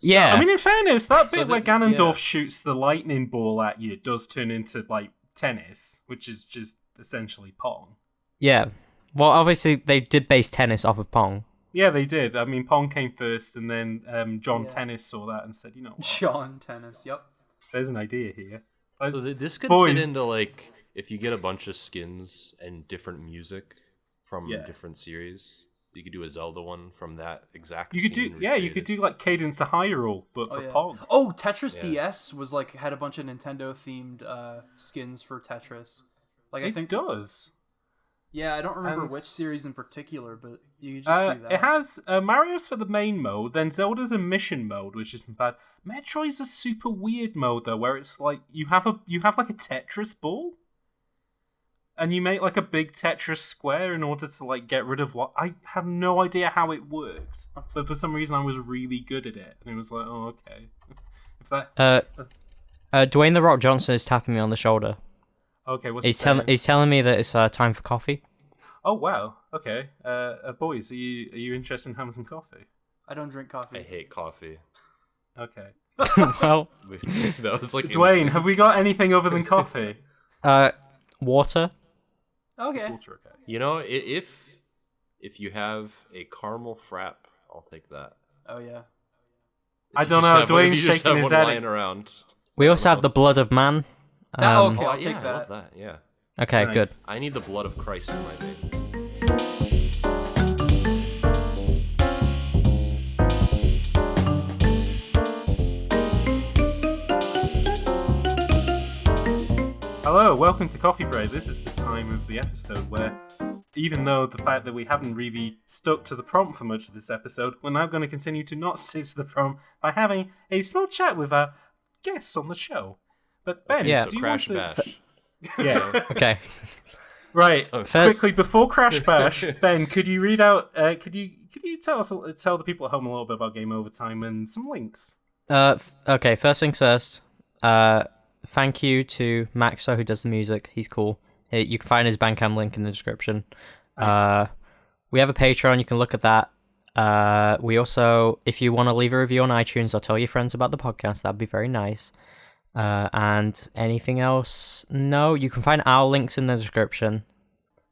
Yeah. I mean, in fairness, that So bit where that- Ganondorf yeah. shoots the lightning ball at you does turn into, like, tennis, which is just essentially Pong. Yeah. Well, obviously they did base tennis off of Pong. Yeah, they did. I mean, Pong came first, and then John Yeah. Tennis saw that and said, you know what, John Tennis. Yep. there's an idea here. So Let's- this could boys, fit into like if you get a bunch of skins and different music from Yeah. different series. You could do a Zelda one from that exact. you could do, scene yeah, you recreated. could do, like, Cadence of Hyrule, but for Pong. Oh, Tetris Yeah. DS was like had a bunch of Nintendo themed skins for Tetris. Like I It think does. Yeah, I don't remember And- which series in particular, but you could just do that. It has Mario's for the main mode, then Zelda's a mission mode, which isn't bad. Metroid's a super weird mode though, where it's like you have like a Tetris ball, and you make like a big Tetris square in order to like get rid of what I have no idea how it worked, but for some reason I was really good at it, and it was like, oh okay, if that Dwayne the Rock Johnson is tapping me on the shoulder. okay, what's He's he saying? telling me that it's time for coffee. Oh wow, okay, boys, are you interested in having some coffee? I don't drink coffee. I hate coffee. Okay, Well, That was like Dwayne, insane. have we got anything other than coffee? water. Okay. Water, okay. You know, if you have a caramel frap, I'll take that. Oh yeah. If I you don't just know, have- Dwayne's if you just shaking have his one head. lying around. We also have the blood of man. Okay, Oh, I'll yeah, take I that. love that. Yeah, Okay, Nice. good. I need the blood of Christ in my veins. Hello, welcome to Coffee Break. This is the time of the episode where, even though the fact that we haven't really stuck to the prompt for much of this episode, we're now going to continue to not stick to the prompt by having a small chat with our guests on the show. But Ben, Yeah. So do you want crash to? bash. Yeah, Okay. right. Fair- Quickly before Crash Bash, Ben, could you read out? Could you tell the people at home a little bit about Game Overtime and some links? Okay, first things first. Thank you to Maxo who does the music. He's cool. You can find his Bandcamp link in the description. We have a Patreon. You can look at that. We also, if you want to leave a review on iTunes or tell your friends about the podcast, that'd be very nice. And anything else? No, you can find our links in the description.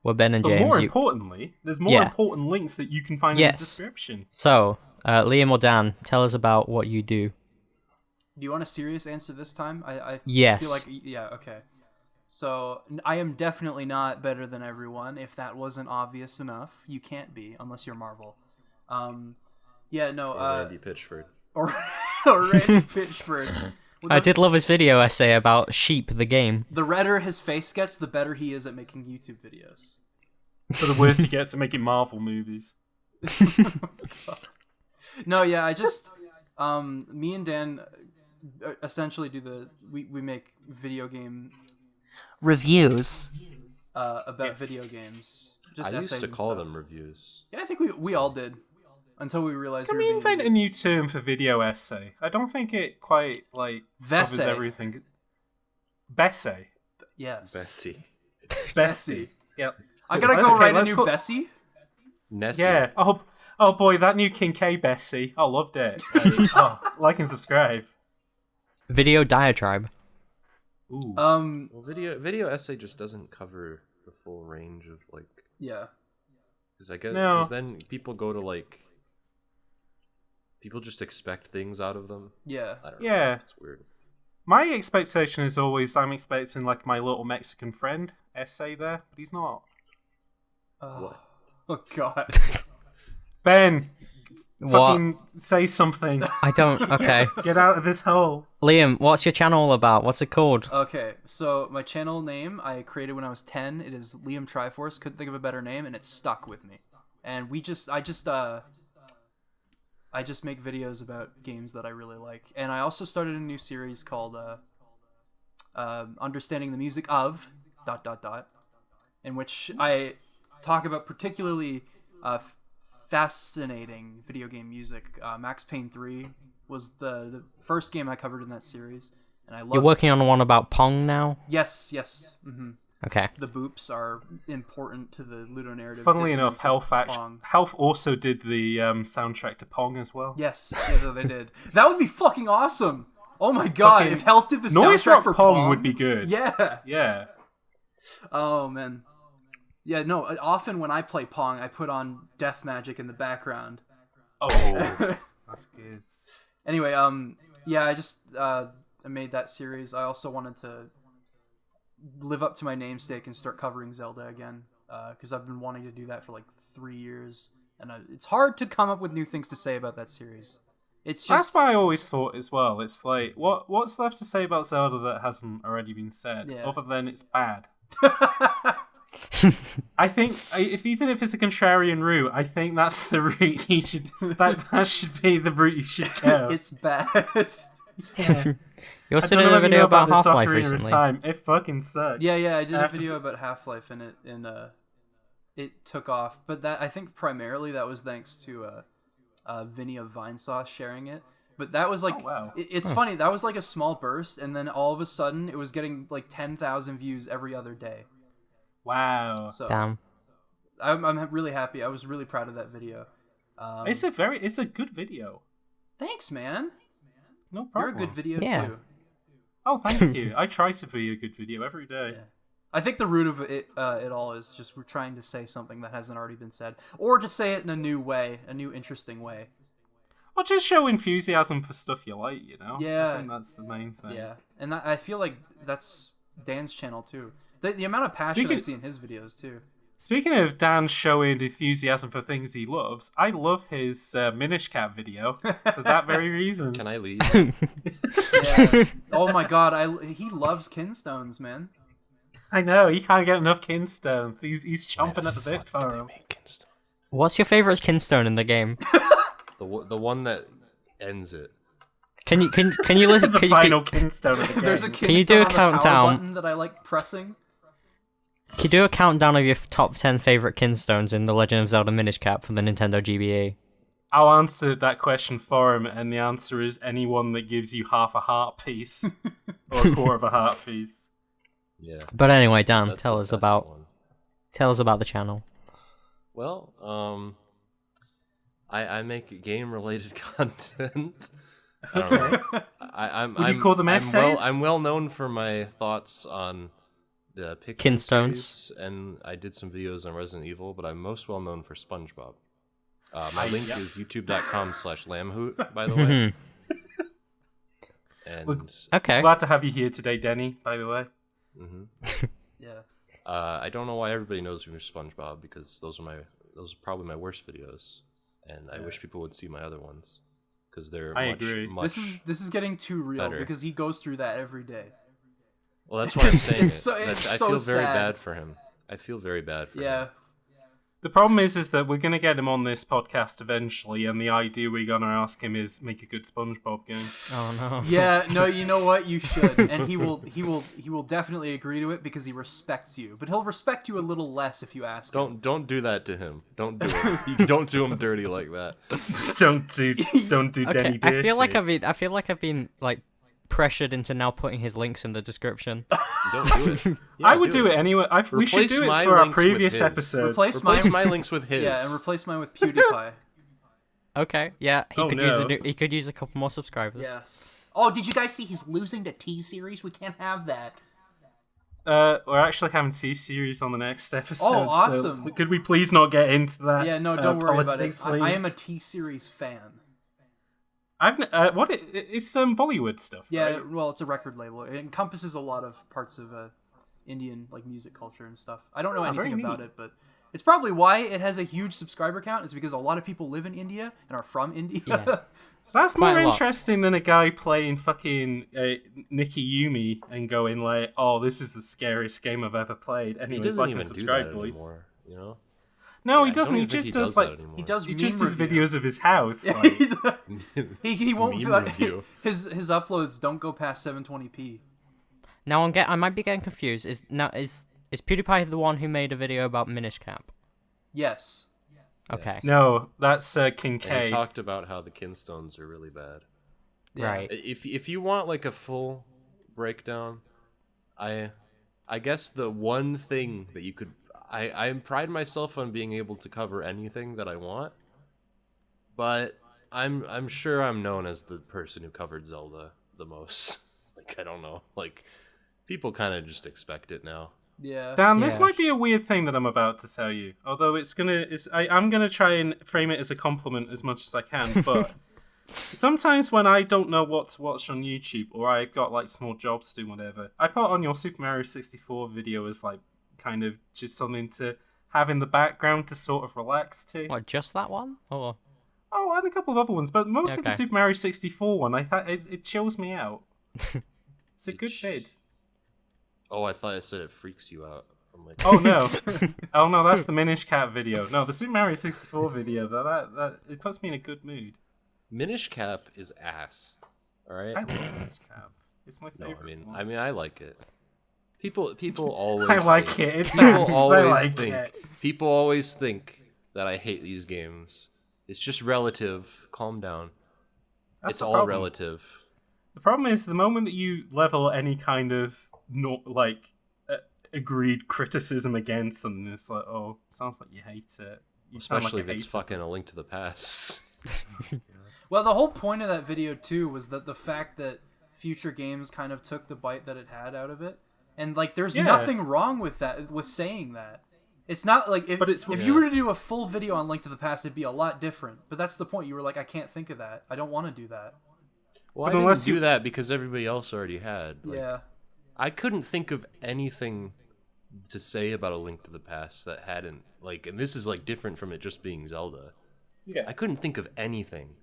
We're Ben and But James. more importantly, there's more Yeah. important links that you can find in the Yes. description. So, Liam or Dan, tell us about what you do. Do you want a serious answer this time? I Yes. feel like yeah, okay. So I am definitely not better than everyone. If that wasn't obvious enough, you can't be unless you're Marvel. Yeah, no. Randy Pitchford. Or Randy Pitchford. Well, I did love his video essay about Sheep, the game. The redder his face gets, the better he is at making YouTube videos. For the worst he gets at making Marvel movies. No, yeah, I just me and Dan essentially do we make video game reviews about video games. Just I used essays to and call stuff. them reviews. Yeah, I think we all did until we realized. Can we we were invent a being new term for video essay? I don't think it quite covers Vessay. everything. Bessay. Yes. Bessie. Bessie. Yep. I gotta go Okay, write a let's new go- Bessie. Nessie. Yeah. Oh boy, that new KingK Bessie. I loved it. Like and subscribe. Video diatribe. Ooh. Well, video essay just doesn't cover the full range of like. Yeah. Because I guess No. because then people go to like. People just expect things out of them. Yeah. I don't know. Yeah. It's weird. My expectation is always I'm expecting like my little Mexican friend essay there, but he's not. What? Oh God. Ben, What? fucking say something. I don't. Okay. Get out of this hole. Liam, what's your channel all about? What's it called? Okay, so my channel name I created when I was 10. It is Liam Triforce. Couldn't think of a better name, and it stuck with me. And I just make videos about games that I really like. And I also started a new series called Understanding the Music of ... in which I talk about particularly fascinating video game music. Max Payne 3 was the first game I covered in that series, and I love. You're working on one about Pong now? Yes. Okay. The boops are important to the ludonarrative. Funnily enough, Pong. Health also did the soundtrack to Pong as well. Yes, they did. That would be fucking awesome. Oh my god, if Health did the Noise soundtrack Rock for Pong would be good. Yeah. Oh man. Yeah, no, often when I play Pong, I put on Death Magic in the background. Oh, that's good. Anyway, yeah, I just I made that series. I also wanted to live up to my namesake and start covering Zelda again, because I've been wanting to do that for like 3 years, and it's hard to come up with new things to say about that series. It's just That's what I always thought as well. It's like, what's left to say about Zelda that hasn't already been said, other than it's bad? I think even if it's a contrarian route, I think that's the route you should. That should be the route you should go. It's bad. Yeah. You also did a video about Half-Life recently. It fucking sucks. Yeah, I did a video about Half-Life and it took off. But that I think primarily that was thanks to Vinny of Vinesauce sharing it. But that was like, it's funny. That was like a small burst, and then all of a sudden it was getting like 10,000 views every other day. Wow. So, Damn. I'm really happy. I was really proud of that video. It's a good video. Thanks, man. No problem. You're a good video too. Oh, thank you. I try to be a good video every day. Yeah. I think the root of it all is just we're trying to say something that hasn't already been said, or to say it in a new way, a new interesting way. Or just show enthusiasm for stuff you like, you know? Yeah. I think that's the main thing. Yeah, and I feel like that's Dan's channel too. The amount of passion I see in his videos too. Speaking of Dan showing enthusiasm for things he loves, I love his Minish Cap video for that very reason. Can I leave? Yeah. Oh my god, he loves Kinstones, man. I know, he can't get enough Kinstones. He's chomping at the bit for him. What's your favorite kinstone in the game? The one that ends it. Can you listen? The final Kinstone of the game. There's a Kinstone Can you do a on the countdown? power button that I like pressing. Can you do a countdown of your top 10 favorite kinstones in the Legend of Zelda Minish Cap for the Nintendo GBA? I'll answer that question for him, and the answer is anyone that gives you half a heart piece or a quarter of a heart piece. Yeah. But anyway, Dan, That's tell the us best about one. the channel. Well, I make game-related content. I don't know. Would you call them essays? I'm well known for my thoughts on the Pikmin Kinstones. series, and I did some videos on Resident Evil, but I'm most well known for SpongeBob. My link is youtube.com/lambhoot, by the way. And Okay. Glad to have you here today, Denny, by the way. Yeah. I don't know why everybody knows me for SpongeBob, because those are probably my worst videos, and I wish people would see my other ones, because they're much This is getting too real better. because he goes through that every day. Well, that's why I'm saying It's so I feel very sad. bad for him. I feel very bad for him. Yeah. The problem is that we're going to get him on this podcast eventually, and the idea we're going to ask him is make a good SpongeBob game. Oh no. Yeah, no, you know what? You should. And he will definitely agree to it because he respects you. But he'll respect you a little less if you ask him. Don't do that to him. Don't do it. You don't do him dirty like that. don't do Denny dirty. I feel like I've been like pressured into now putting his links in the description. Don't do it. Yeah, I would do it anyway. We should Replace do it my for our links with previous his. episode. Replace Replace my links with his. Yeah, and replace mine with PewDiePie. Okay, yeah, he Oh, could no. he could use a couple more subscribers. Yes. Oh, did you guys see he's losing to T-Series? We can't have that. We're actually having C-Series on the next episode. Oh, awesome. So could we please not get into that? Yeah, no, don't worry about it. politics, I am please? a T-Series fan. It's some Bollywood stuff. Yeah, right? well, it's a record label. It encompasses a lot of parts of Indian like music culture and stuff. I don't know anything very about neat. it, but it's probably why it has a huge subscriber count. Is because a lot of people live in India and are from India. Yeah. That's Quite more a lot. interesting than a guy playing fucking Nikki Yumi and going like, "Oh, this is the scariest game I've ever played." He Anyways, doesn't like even and do subscribe, that boys. anymore. You know. No, Yeah, he I doesn't. don't He even think just he does that like anymore. he does. he just meme does review. videos of his house. Like, he won't. Meme review. His uploads don't go past 720p. Now I might be getting confused. Is PewDiePie the one who made a video about Minish Cap? Yes. Okay. No, that's King And K. he talked about how the kinstones are really bad. Right. If you want like a full breakdown, I guess the one thing that you could I pride myself on being able to cover anything that I want, but I'm sure I'm known as the person who covered Zelda the most. Like I don't know, like people kind of just expect it now. Yeah. Dan, this Yeah. might be a weird thing that I'm about to tell you. Although I'm gonna try and frame it as a compliment as much as I can. But sometimes when I don't know what to watch on YouTube, or I've got like small jobs to do, whatever, I put on your Super Mario 64 video as like kind of just something to have in the background to sort of relax to. What, just that one? Or Oh, and a couple of other ones, but mostly the Okay. Super Mario 64 one. I thought it chills me out. It's a good vid. Oh, I thought I said it freaks you out. I'm like, Oh no, oh no, that's the Minish Cap video. No, the Super Mario 64 video. That it puts me in a good mood. Minish Cap is ass. All right. I love Minish Cap. It's my No, favorite. one. I mean, I like it. People always. I like think, it. It's People ass, but I always like think. it. People always think that I hate these games. It's just relative. Calm down. That's It's the all problem. relative. The problem is the moment that you level any kind of not like agreed criticism against them, it's like, oh, it sounds like you hate it. You sound Especially like if it's fucking A Link to the Past. Well, the whole point of that video too was that the fact that future games kind of took the bite that it had out of it, and like there's Yeah. nothing wrong with that, with saying that. It's not like But it's- if you were to do a full video on Link to the Past, it'd be a lot different. But that's the point. You were like, I can't think of that. I don't want to do that. Well, But I didn't unless do you- that because everybody else already had. Like, Yeah. I couldn't think of anything to say about A Link to the Past that hadn't like, and this is like different from it just being Zelda. Yeah. I couldn't think of anything,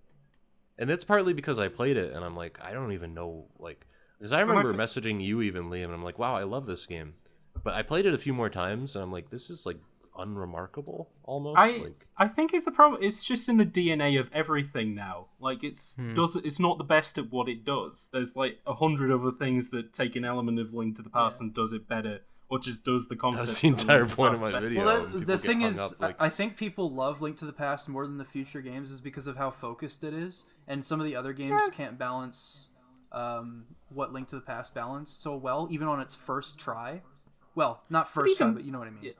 and that's partly because I played it and I'm like, I don't even know, like, because I remember messaging you even, Liam, and I'm like, wow, I love this game, but I played it a few more times and I'm like, this is like unremarkable almost. I think it's the problem. It's just in the DNA of everything now. Like it's not the best at what it does. There's like 100 other things that take an element of Link to the Past and does it better, or just does the concept. That's the of entire Link to the point of Past my better. video. Well, and people the get thing hung is, up, like, I think people love Link to the Past more than the future games is because of how focused it is, and some of the other games can't balance what Link to the Past balanced so well, even on its first try. Well, not first try, but you know what I mean.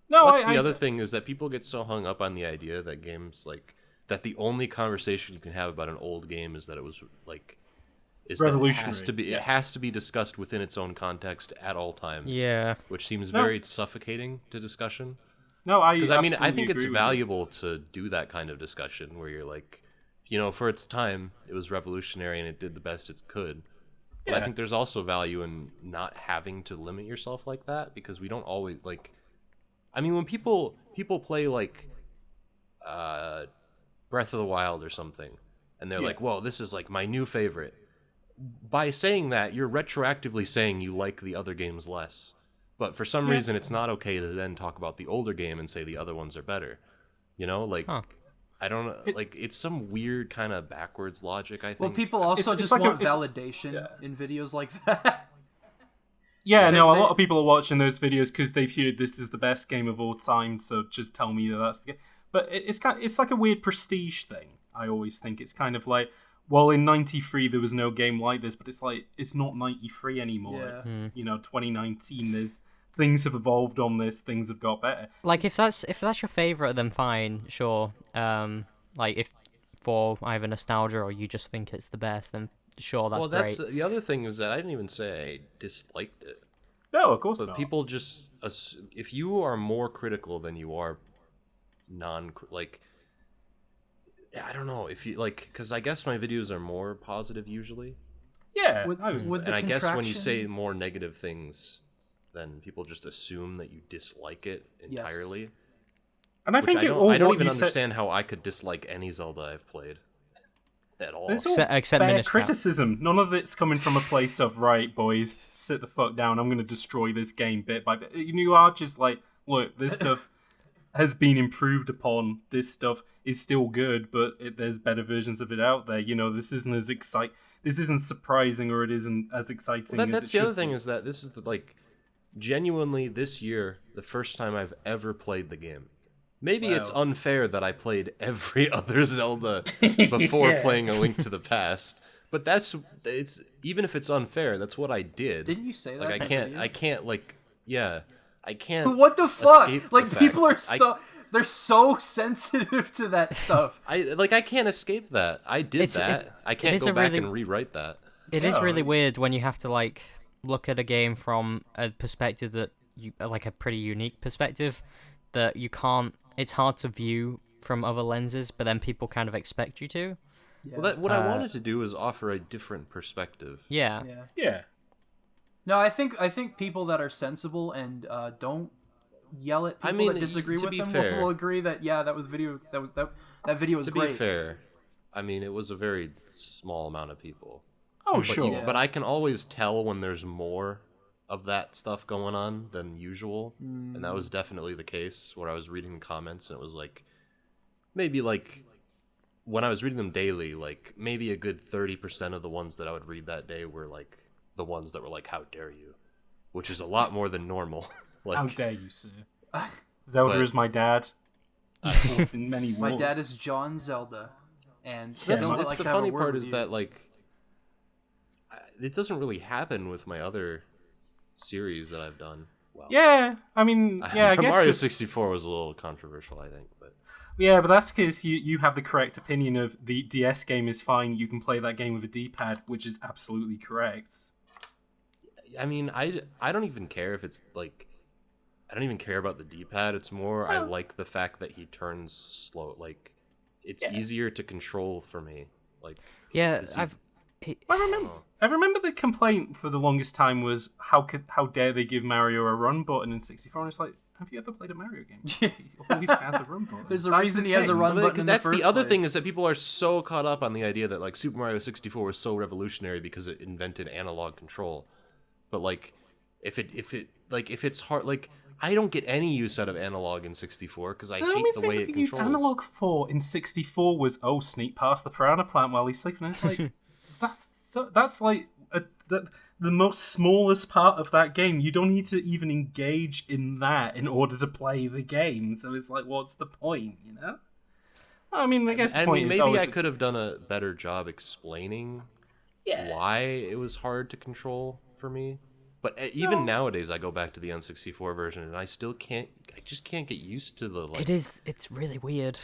No, What's the other thing is that people get so hung up on the idea that games like that the only conversation you can have about an old game is that it was like is that it has to be it has to be discussed within its own context at all times. Yeah. Which seems very suffocating to discussion. No, I Because I mean, I absolutely think it's agree with you. valuable to do that kind of discussion where you're like, you know, for its time, it was revolutionary and it did the best it could. But I Yeah. think there's also value in not having to limit yourself like that because we don't always like. I mean, when people play like Breath of the Wild or something, and they're like, "Whoa, this is like my new favorite." By saying that, you're retroactively saying you like the other games less. But for some reason, it's not okay to then talk about the older game and say the other ones are better. You know, like I don't know, like it's some weird kind of backwards logic. I think. Well, people also It's just like want it's- validation in videos like that. Yeah, no, a they- lot of people are watching those videos because they've heard this is the best game of all time, so just tell me that that's the game. But it's like a weird prestige thing. I always think it's kind of like, well, in '93 there was no game like this, but it's like it's not '93 anymore. Yeah. It's 2019. There's things have evolved on this. Things have got better. Like if that's your favorite, then fine, sure. Like if for either nostalgia or you just think it's the best, then sure, that's that's great. the other thing is that I didn't even say I disliked it. No, of course But not. people just if you are more critical than you are like I don't know if you like because I guess my videos are more positive usually, yeah, With- I was. with- and I guess when you contraction? say more negative things, then people just assume that you dislike it entirely. and I Which think I it don't, all I don't what even you said- understand how I could dislike any Zelda I've played at all. It's all Except fair Minish Cap. criticism. None of it's coming from a place of right, boys, sit the fuck down. I'm going to destroy this game bit by bit. You are just like, look, this stuff has been improved upon. This stuff is still good, but there's better versions of it out there. You know, this isn't as This isn't surprising, or it isn't as exciting. Well, as that's it the should other thing be. is that this is genuinely this year the first time I've ever played the game. Maybe it's unfair that I played every other Zelda before Yeah. playing A Link to the Past. But it's even if it's unfair, that's what I did. Didn't you say that? Like I can't I can't. But what the fuck? escape the Like fact- people are they're so sensitive to that stuff. I can't escape that. I did that. I can't is go a back really- and rewrite that. It is really weird when you have to like look at a game from a perspective that you like a pretty unique perspective that you can't. It's hard to view from other lenses, but then people kind of expect you to. Yeah. Well, what I wanted to do is offer a different perspective. Yeah. Yeah. No, I think people that are sensible and don't yell at people that disagree to with be them fair- will agree that that video was To great. be fair, I mean it was a very small amount of people. Oh, But, sure. Yeah. but I can always tell when there's more of that stuff going on than usual, and that was definitely the case. Where I was reading the comments, and it was like, maybe like when I was reading them daily, like maybe a good 30% of the ones that I would read that day were like the ones that were like, "How dare you," which is a lot more than normal. Like, How dare you, sir? Zelda But- is my dad. He fought in many My wars. dad is John Zelda, and Yeah, I don't That's like the to have a funny word part with is you. that like it doesn't really happen with my other series that I've done. Well, Yeah, I mean, yeah, I guess. Mario 'cause- 64 was a little controversial, I think, but Yeah, but that's because you have the correct opinion of the DS game is fine. You can play that game with a D-pad, which is absolutely correct. I mean, I don't even care if it's like I don't even care about the D-pad. It's more I like the fact that he turns slow. Like it's easier to control for me. Like Yeah, Is he- I remember the complaint for the longest time was how dare they give Mario a run button in 64? And it's like, have you ever played a Mario game? He always has a run button. There's a That's reason his he has a thing. run Well, button in the that's first the other thing place. is that people are so caught up on the idea that like Super Mario 64 was so revolutionary because it invented analog control. But like if it's hard, like I don't get any use out of analog in 64 because I The only hate the thing way that it we used controls. analog for in 64 was sneak past the piranha plant while he's sleeping. And it's like that's like the most smallest part of that game. You don't need to even engage in that in order to play the game. So it's like, what's the point? You know? I mean, I guess the I point mean, is maybe always I could have done a better job explaining why it was hard to control for me. But even nowadays, I go back to the N64 version, and I still can't. I just can't get used to the like. it's really weird.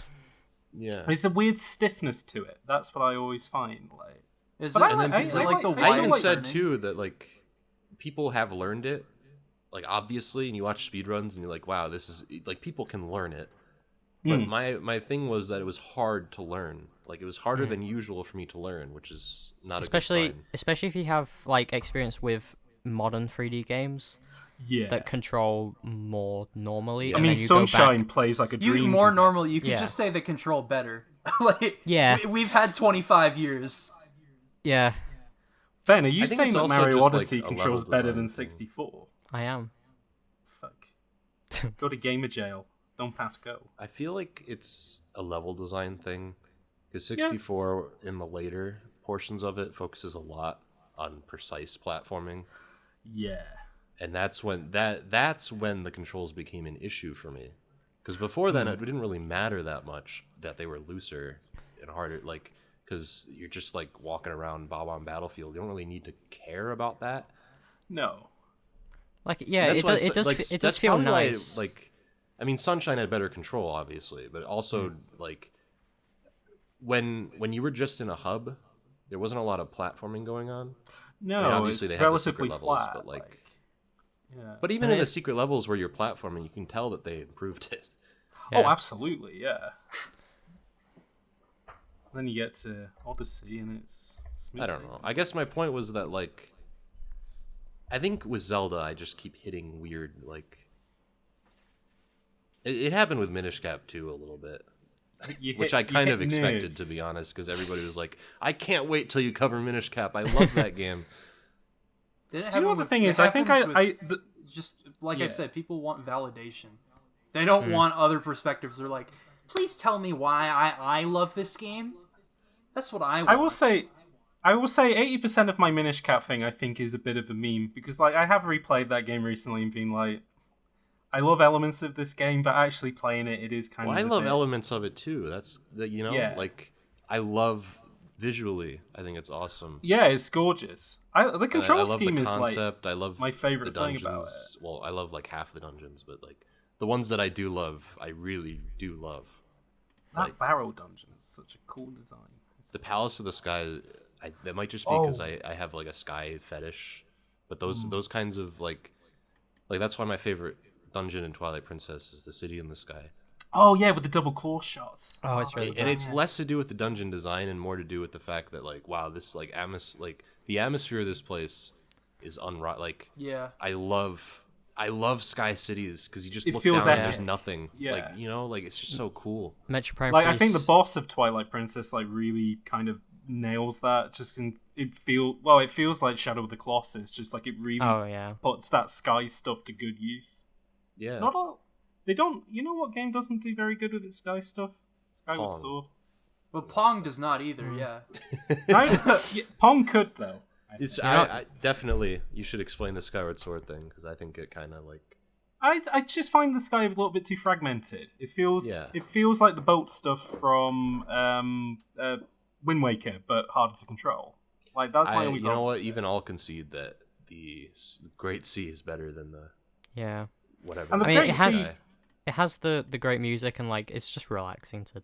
Yeah. It's a weird stiffness to it. That's what I always find. Like, Is But it, I and like- then, is I it like the like- I I still even like said learning? too that like people have learned it, like obviously, and you watch speedruns and you're like, wow, this is like people can learn it. But my thing was that it was hard to learn. Like it was harder than usual for me to learn, which is not a good sign. Especially if you have like experience with modern 3D games yeah. that control more normally. I and mean, then you go Sunshine back- plays like a You dream. more compared normal. to- You could Yeah. just say they control better. Like Yeah. we've had 25 years. Yeah, Ben, are you I think saying it's that also Mario just, like, Odyssey a controls level better design than thing. 64? I am. Fuck. Go to gamer jail. Don't pass go. I feel like it's a level design thing because 64 in the later portions of it focuses a lot on precise platforming, Yeah. and that's when the controls became an issue for me. Because before then, it didn't really matter that much that they were looser and harder, like because you're just like walking around Bob-on Battlefield. You don't really need to care about that. No. Like yeah, That's it why does. I It does. like, It does that's feel probably why, nice. like, I mean, Sunshine had better control, obviously, but also like when you were just in a hub, there wasn't a lot of platforming going on. No, I mean, obviously it's they have the secret relatively levels, flat. but like, yeah. but even And in the it's- secret levels where you're platforming, you can tell that they improved it. Oh, Yeah. absolutely, yeah. Then you get to Odyssey and it's smooth. I don't know. I guess my point was that like, I think with Zelda, I just keep hitting weird like. It happened with Minish Cap too a little bit. Which I kind of expected, to be honest, because everybody was like, "I can't wait till you cover Minish Cap. I love that game." Did it Do you know what happen the with- thing it is? I think happens with- the, just like I Yeah. said, people want validation. They don't want other perspectives. They're like, please tell me why I love this game. That's what I want. I will say 80% of my Minish Cap thing I think is a bit of a meme because like I have replayed that game recently and been like, I love elements of this game, but actually playing it is kind Well, of. I a love bit- elements of it too. Yeah. Like I love visually. I think it's awesome. Yeah, it's gorgeous. The And control I love scheme the is like concept. I love my favorite the thing dungeons. about it. Well, I love like half the dungeons, but like the ones that I do love, I really do love. That barrel dungeon is such a cool design. The Palace of the Sky. That might just be because I have like a sky fetish, but those kinds of like that's why my favorite dungeon in Twilight Princess is the City in the Sky. Oh yeah, with the double claw shots. Oh, it's really And good. it's less to do with the dungeon design and more to do with the fact that like wow, this like the atmosphere of this place is like Yeah. I love Sky Cities because you just It look feels down and epic. there's nothing. Yeah. Like like it's just so cool. Metro Prime Like I think the Police- boss of Twilight Princess like really kind of nails that. It feels like Shadow of the Colossus. Just like it really Oh yeah. puts that sky stuff to good use. Yeah. Not all. They don't. You know what game doesn't do very good with its sky stuff? Skyward Pong. Sword. But Pong does not either. Yeah. Yeah, Pong could though. It's I definitely you should explain the Skyward Sword thing because I think it kind of like I just find the sky a little bit too fragmented. It feels Yeah. it feels like the boat stuff from Wind Waker, but harder to control. Like that's my only. you know what? Even I'll concede that the Great Sea is better than the Yeah. whatever. And the I mean, Great it has Sea- it has the great music and like it's just relaxing to.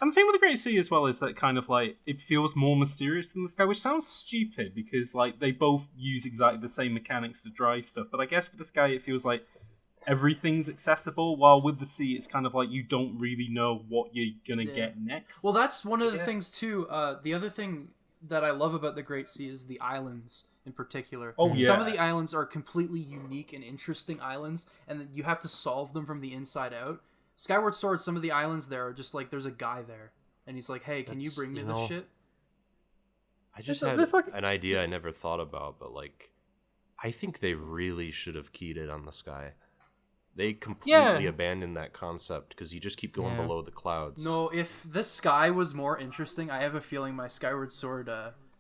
And the thing with the Great Sea as well is that kind of like it feels more mysterious than the sky, which sounds stupid because like they both use exactly the same mechanics to drive stuff. But I guess with the sky, it feels like everything's accessible, while with the sea, it's kind of like you don't really know what you're gonna get next. Well, that's one of the guess. things too. The other thing that I love about the Great Sea is the islands in particular. Oh, Some of yeah. the islands are completely unique and interesting islands, and you have to solve them from the inside out. Skyward Sword, some of the islands there are just like there's a guy there, and he's like, "Hey, can you That's- bring me you this know, shit?" I just There's had like- an idea I never thought about, but like I think they really should have keyed it on the sky. They completely Yeah. abandoned that concept because you just keep going Yeah. below the clouds. No, if the sky was more interesting, I have a feeling my Skyward Sword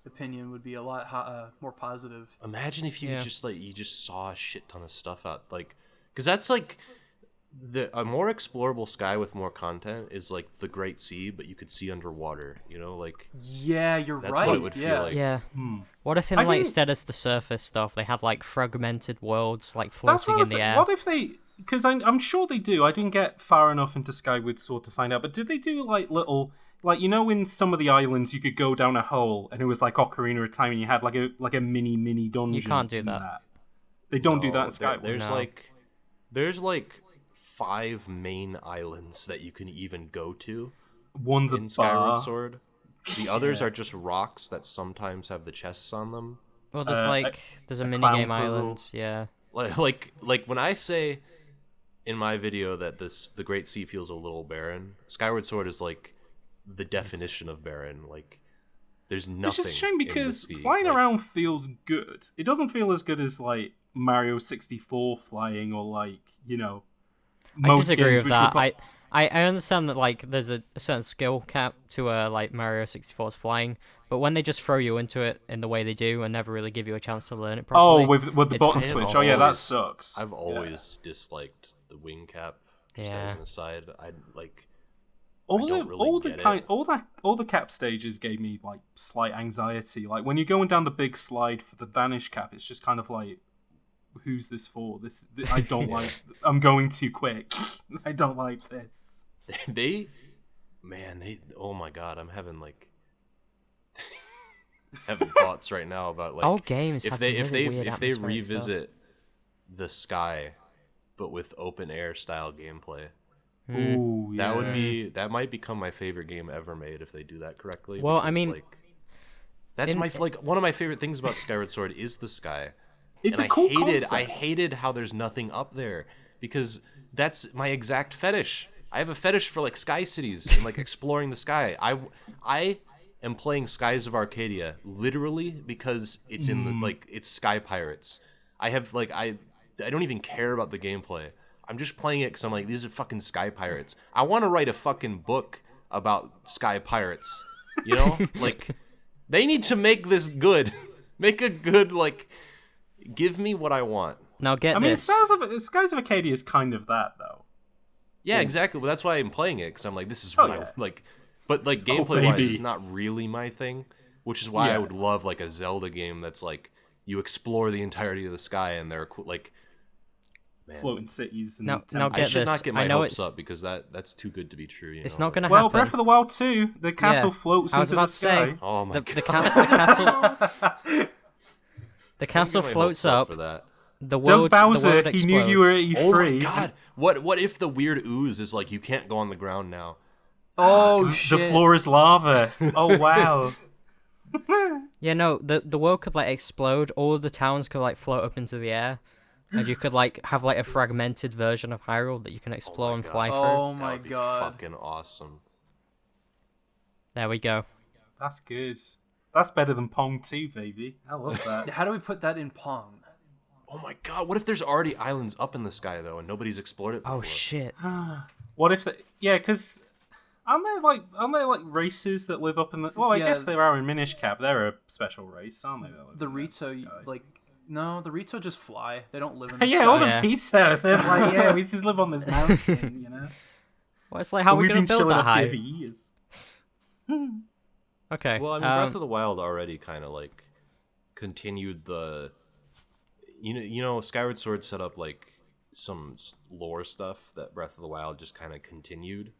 opinion would be a lot more positive. Imagine if you Yeah. just like you just saw a shit ton of stuff out like because that's like a more explorable sky with more content is like the Great Sea, but you could see underwater. Like Yeah, you're That's right. what it would feel yeah. like. Yeah. Hmm. What if in I like didn't- instead of the surface stuff, they had like fragmented worlds like That's what floating I in was the saying. air? What if they? Because I'm sure they do. I didn't get far enough into Skyward Sword to find out. But did they do like little, like in some of the islands you could go down a hole and it was like Ocarina of Time and you had like a mini dungeon. You can't do in that. They don't do that in No, Skyward. there's like 5 main islands that you can even go to One's a in Skyward bar. Sword. The others are just rocks that sometimes have the chests on them. Well, there's there's a a mini clown game puzzle. island. Yeah. Like when I say in my video that the Great Sea feels a little barren, Skyward Sword is like the definition of barren. Like there's nothing. It's just a shame in the because sea. flying Like, around feels good. It doesn't feel as good as like Mario 64 flying or like I most disagree games with which that. would I understand that like there's a certain skill cap to like Mario 64's flying, but when they just throw you into it in the way they do and never really give you a chance to learn it properly. Oh, with the it's button fun. switch. Oh yeah, that always- sucks. I've always disliked the wing cap. Just Yeah. as an aside, I like. all I the don't really all the get kind it. all the cap stages gave me like slight anxiety. Like when you're going down the big slide for the vanish cap, it's just kind of like, who's this for? I don't like. I'm going too quick. I don't like this. Oh my god, I'm having like. having thoughts right now about like Old games if had they some if really they weird if they atmospheric stuff. revisit the sky, but with open air style gameplay. Ooh, yeah. That might become my favorite game ever made if they do that correctly. Well, I because, mean, like, that's in- my like one of my favorite things about Skyward Sword is the sky. It's And a cool I concept. hated how there's nothing up there because that's my exact fetish. I have a fetish for like sky cities and like exploring the sky. I am playing Skies of Arcadia literally because it's in the like it's Sky Pirates. I have like I don't even care about the gameplay. I'm just playing it because I'm like, these are fucking Sky Pirates. I want to write a fucking book about Sky Pirates. You know? Like, they need to make this good. Make a good, like, give me what I want. Now get I mean, this. Skies of Arcadia is kind of that though. Yeah, exactly. Well, that's why I'm playing it, because I'm like, this is what I like. But like gameplay wise, it's not really my thing, which is why I would love like a Zelda game that's like you explore the entirety of the sky and they're like, man, floating cities. And Now I get should this. not get my I know hopes it's up because that's too good to be true. it's know? not gonna well, happen. Breath of the Wild 2, the castle Yeah, floats I was into the about to say, sky. Oh my the god, castle. The castle Get my floats hopes up. for that. The Doug world. Bowser, the world he knew you were at explodes. Oh my E3. god, what if the weird ooze is like you can't go on the ground now? Oh The shit! floor is lava. Oh wow. Yeah, no. The world could like explode. All the towns could like float up into the air, and you could like have like a fragmented version of Hyrule that you can explore and God. fly through. Oh That my would be god! fucking awesome. There we go. That's good. That's better than Pong 2, baby. I love that. How do we put that in Pong? Oh my god, what if there's already islands up in the sky though and nobody's explored it before? Oh shit. What if because aren't there like races that live up in the? Well, I Yeah. guess there are in Minish Cap. They're a special race, aren't they? that live The in Rito, sky? like no, the Rito just fly. They don't live in the yeah, sky. all the Yeah. Rito. They're like, yeah, we just live on this mountain, you know. Well, it's like how are we We've gonna been build chilling that up here high? for years. Okay. Well, I mean, Breath of the Wild already kind of like continued the, you know, Skyward Sword set up like some lore stuff that Breath of the Wild just kind of continued.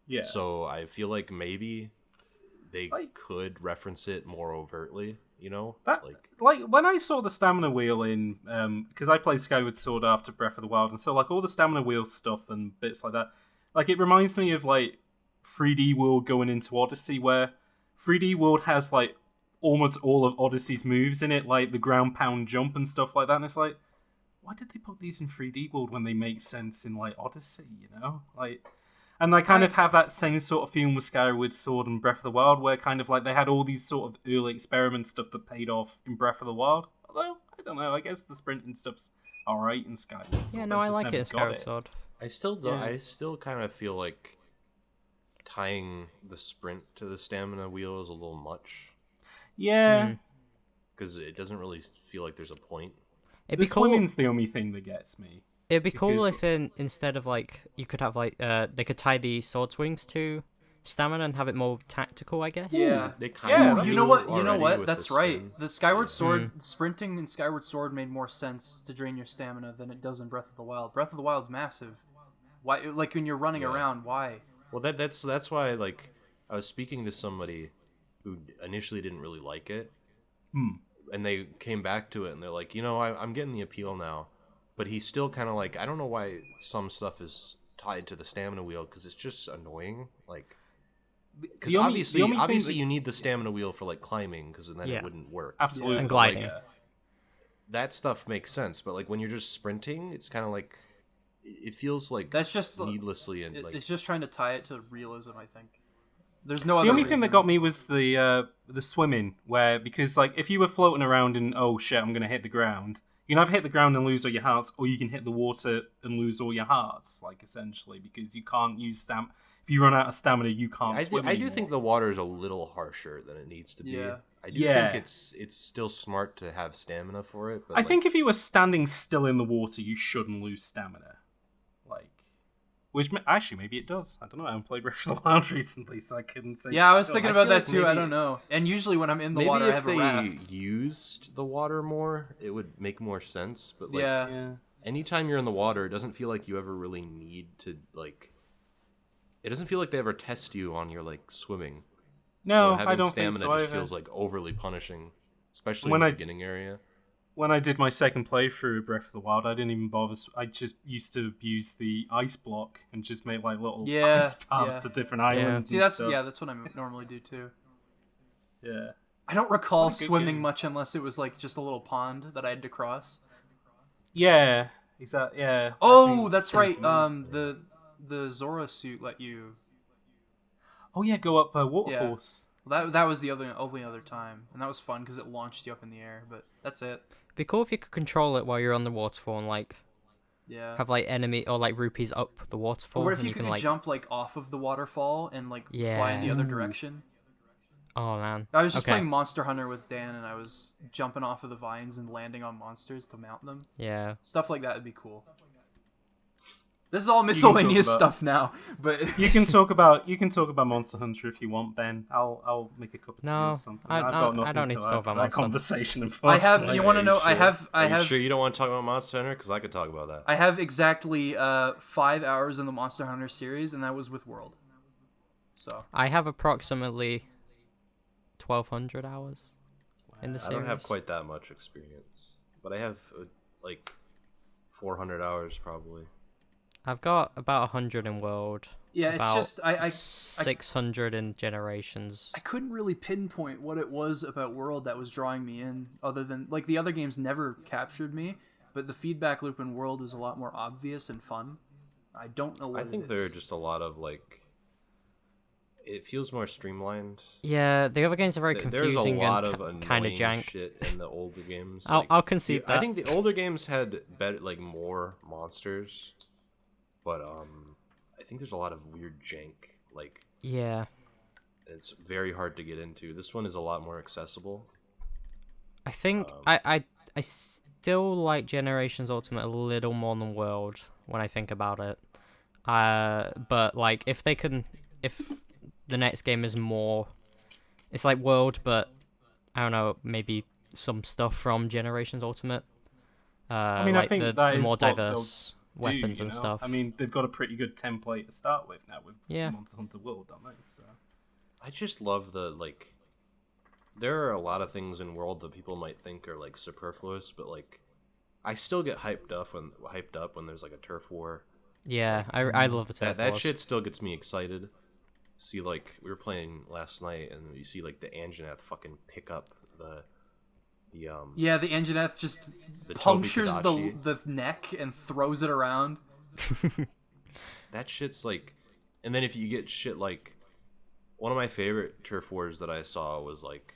Yeah. So I feel like maybe they Like- could reference it more overtly. You know, That, like when I saw the stamina wheel in, because I played Skyward Sword after Breath of the Wild, and so like all the stamina wheel stuff and bits like that, like it reminds me of like 3D World going into Odyssey, where 3D World has like almost all of Odyssey's moves in it, like the ground pound jump and stuff like that, and it's like, why did they put these in 3D World when they make sense in like Odyssey, you know, like. And I kind of have that same sort of feeling with Skyward Sword and Breath of the Wild, where kind of like they had all these sort of early experiment stuff that paid off in Breath of the Wild. Although, I don't know, I guess the sprinting stuff's alright in Skyward Sword. yeah, no, I like it in Skyward Sword. I still don't. Yeah. I still kind of feel like tying the sprint to the stamina wheel is a little much Yeah, because it doesn't really feel like there's a point. It'd the be cool. swimming's the only thing that gets me. It'd be cool because- if instead of like you could have like they could tie the sword swings to stamina and have it more tactical, I guess. Yeah. They kind Yeah, of You do know what? You know already what? with That's the right. spin. The Skyward Sword sprinting in Skyward Sword made more sense to drain your stamina than it does in Breath of the Wild. Breath of the Wild's massive. Why? Like when you're running around, why? Well, that's why like I was speaking to somebody who initially didn't really like it, and they came back to it and they're like, you know, I'm getting the appeal now, but he's still kind of like, I don't know why some stuff is tied to the stamina wheel because it's just annoying, like. Because the only obviously thing that- you need the stamina wheel for like climbing, because then Yeah. it wouldn't work. Absolutely. And but, like, gliding. That stuff makes sense, but like when you're just sprinting, it's kind of like it feels like That's just needlessly and like it's just trying to tie it to realism. I think there's no other. The only thing that reason. got me was the swimming, where because like if you were floating around and oh shit, I'm gonna hit the ground, you can either hit the ground and lose all your hearts, or you can hit the water and lose all your hearts, like essentially because you can't use stamina. If you run out of stamina, you can't swim I do anymore. think the water is a little harsher than it needs to be. Yeah. I do Yeah. think it's still smart to have stamina for it. But I like, think if you were standing still in the water, you shouldn't lose stamina. Like, which actually maybe it does. I don't know. I haven't played Breath of the Wild recently, so I couldn't say. Yeah, I was for thinking sure. about feel that like too. I maybe- don't know. And usually when I'm in the maybe water, I if have a they raft. used the water more, it would make more sense. But like, Yeah. Yeah. anytime you're in the water, it doesn't feel like you ever really need to like. It doesn't feel like they ever test you on your like swimming. No, so having I don't stamina think so just either. feels like overly punishing, especially When in the I- beginning area. When I did my second playthrough of Breath of the Wild, I didn't even bother. I just used to use the ice block and just make like little Yeah, ice paths yeah. to different islands. See, and that's stuff. that's what I normally do too. Yeah. I don't recall What a good swimming game. much unless it was like just a little pond that I had to cross. Yeah. Exactly. Yeah. I Oh, think- that's right. The Zora suit let you. Oh yeah, go up waterfalls. That was the only other time, and that was fun because it launched you up in the air. But that's it. It'd be cool if you could control it while you're on the waterfall and like Yeah. have like enemy or like rupees up the waterfall. Or what if and you can could like jump like off of the waterfall and like fly in the other direction? Oh man. I was just Okay. playing Monster Hunter with Dan, and I was jumping off of the vines and landing on monsters to mount them. Yeah. Stuff like that would be cool. This is all miscellaneous about- stuff now, but You can talk about Monster Hunter if you want, Ben. I'll make a cup of tea No, or something. I I've don't- got nothing I don't need to to add talk to about that Monster Hunter. conversation. I Unfortunately. have. You want to know? I have. Are you sure you don't want to talk about Monster Hunter? Because I could talk about that. I have exactly 5 hours in the Monster Hunter series, and that was with World. So I have approximately 1,200 hours in the I series. don't have quite that much experience, but I have like 400 hours probably. I've got about 100 in World. yeah, it's about just I 600 in Generations. I couldn't really pinpoint what it was about World that was drawing me in, other than like the other games never captured me, but the feedback loop in World is a lot more obvious and fun. I don't know what I think it there are is. just a lot of like. It feels more streamlined. Yeah, the other games are very There's a confusing lot and of annoying kind of jank. shit in the older games. I'll concede that. I think the older games had better, like more monsters, but I think there's a lot of weird jank. Like Yeah. it's very hard to get into. This one is a lot more accessible. I think I still like Generations Ultimate a little more than World when I think about it. But like if the next game is more, it's like World, but I don't know, maybe some stuff from Generations Ultimate. I mean, like I think the that is more what they'll diverse weapons you and know? stuff. I mean, they've got a pretty good template to start with now with Yeah. Monster Hunter World, don't they? So. I just love the like. There are a lot of things in World that people might think are like superfluous, but like, I still get hyped up when there's like a turf war. Yeah, I love the Turf That Wars. shit still gets me excited. See, like we were playing last night, and you see like the Anjanath fucking pick up the Yeah, the Anjanath just The punctures the Tobi-Kadachi. neck and throws it around. that shit's like, and then if you get shit like, one of my favorite turf wars that I saw was like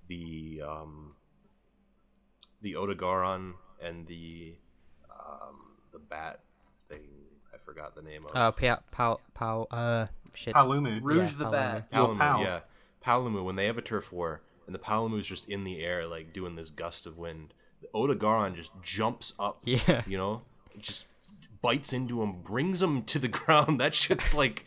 the Odogaron and the bat thing. I forgot the name of. Shit. Palumu. Rouge Yeah, the Palumu. Bat. Your Palumu, pal. yeah. Palumu, when they have a turf war, and the Palumu's just in the air, like, doing this gust of wind, the Odogaron just jumps up, Yeah. you know? Just bites into him, brings him to the ground. That shit's, like,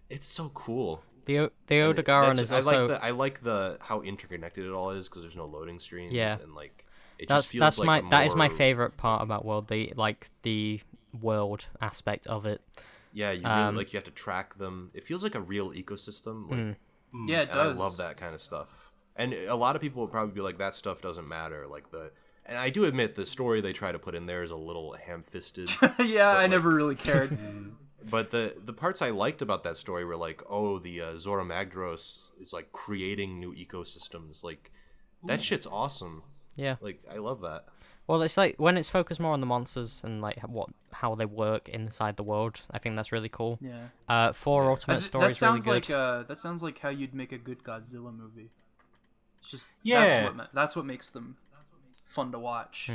it's so cool. The Odogaron is also... I like the how interconnected it all is, because there's no loading screens, Yeah. and, like, it just feels That's like that is my more- favorite part about World, the world aspect of it. Yeah, you really, like, you have to track them. It feels like a real ecosystem, like, Yeah, it and I does. love that kind of stuff. And a lot of people will probably be like, that stuff doesn't matter. And I do admit the story they try to put in there is a little ham-fisted. Yeah, I like- never really cared. But the parts I liked about that story were like, oh, the Zora Magdaros is like creating new ecosystems. Like, that shit's awesome. Yeah. Like, I love that. Well, it's like when it's focused more on the monsters and like how they work inside the world. I think that's really cool. Yeah. Ultimate Story that is really sounds good. like that sounds like how you'd make a good Godzilla movie. It's just Yeah. that's what makes them fun to watch.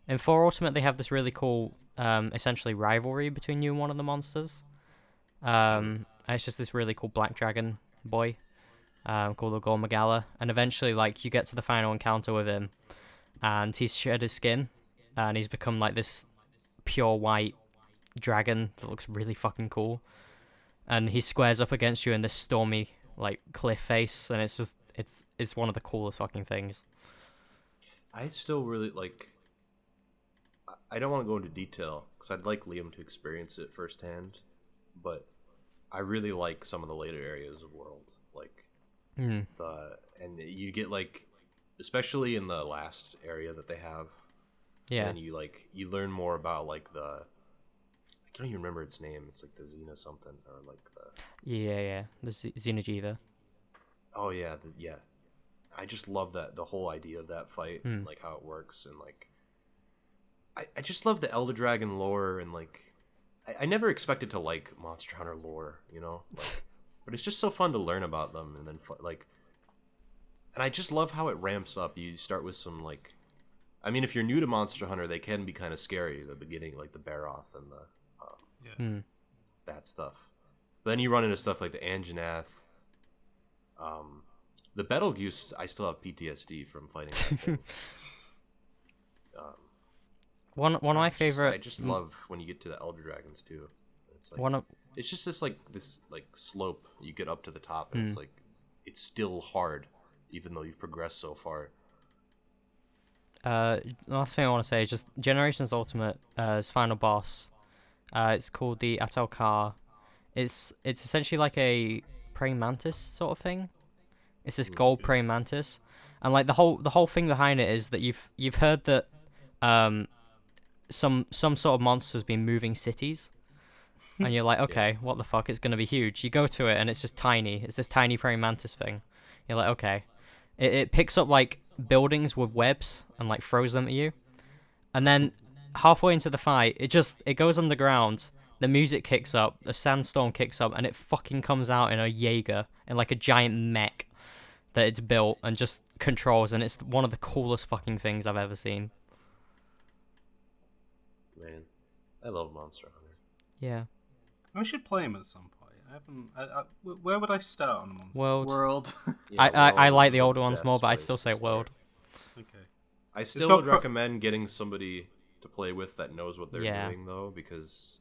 In 4 Ultimate, they have this really cool, essentially rivalry between you and one of the monsters. And it's just this really cool black dragon boy called the Gormagala. And eventually, like, you get to the final encounter with him, and he's shed his skin, and he's become like this pure white dragon that looks really fucking cool. And he squares up against you in this stormy, like, cliff face, and it's just it's one of the coolest fucking things. I still really like. I don't want to go into detail because I'd like Liam to experience it firsthand, but I really like some of the later areas of World, like and you get like, especially in the last area that they have, Yeah. and you learn more about like I don't even remember its name. It's like the Xena something or like the Yeah. The Xeno'jiva. oh yeah yeah. I just love the whole idea of that fight and like how it works, and like I just love the Elder Dragon lore, and like I never expected to like Monster Hunter lore, you know, like, but it's just so fun to learn about them, and then and I just love how it ramps up. You start with some like, I mean, if you're new to Monster Hunter, they can be kind of scary at the beginning, like the Baroth and the that stuff. But then you run into stuff like the Anjanath, The Betelgeuse, I still have PTSD from fighting that thing. One of my favorite. I just love when you get to the Elder Dragons too. It's like, One of it's just this slope you get up to the top, and it's like it's still hard, even though you've progressed so far. last thing I want to say is just Generations Ultimate. Its final boss. It's called the Atelkar. It's essentially like a praying mantis sort of thing. It's this gold praying mantis, and like the whole thing behind it is that you've heard that some sort of monster's been moving cities, and you're like, okay, what the fuck? It's gonna be huge. You go to it and it's just tiny. It's this tiny praying mantis thing. You're like, okay. It picks up like buildings with webs and like throws them at you, and then halfway into the fight, it goes underground. The music kicks up, a sandstorm kicks up, and it fucking comes out in a Jaeger, in like a giant mech that it's built and just controls, and it's one of the coolest fucking things I've ever seen. Man, I love Monster Hunter. Yeah. I should play him at some point. I haven't. Where would I start on a Monster? World. Yeah, I World like is the older ones best more, but I'd place still to say start. World. Okay. I It's still got would recommend getting somebody to play with that knows what they're Yeah. doing, though, because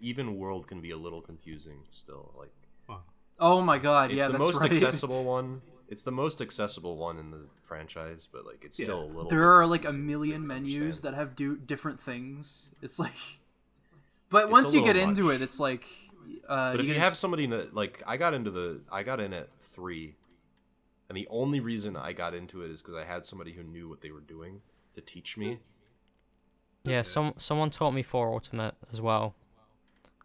even World can be a little confusing still. Like, Oh my god, it's yeah, the that's most right. accessible one. It's the most accessible one in the franchise, but like it's still a little. There are bit like a confusing million to menus understand. that have different things. It's like, but It's once a you get little into much. it, it's like. But if you just- have somebody that like, I got in at 3, and the only reason I got into it is because I had somebody who knew what they were doing to teach me. Yeah, someone taught me 4 Ultimate as well.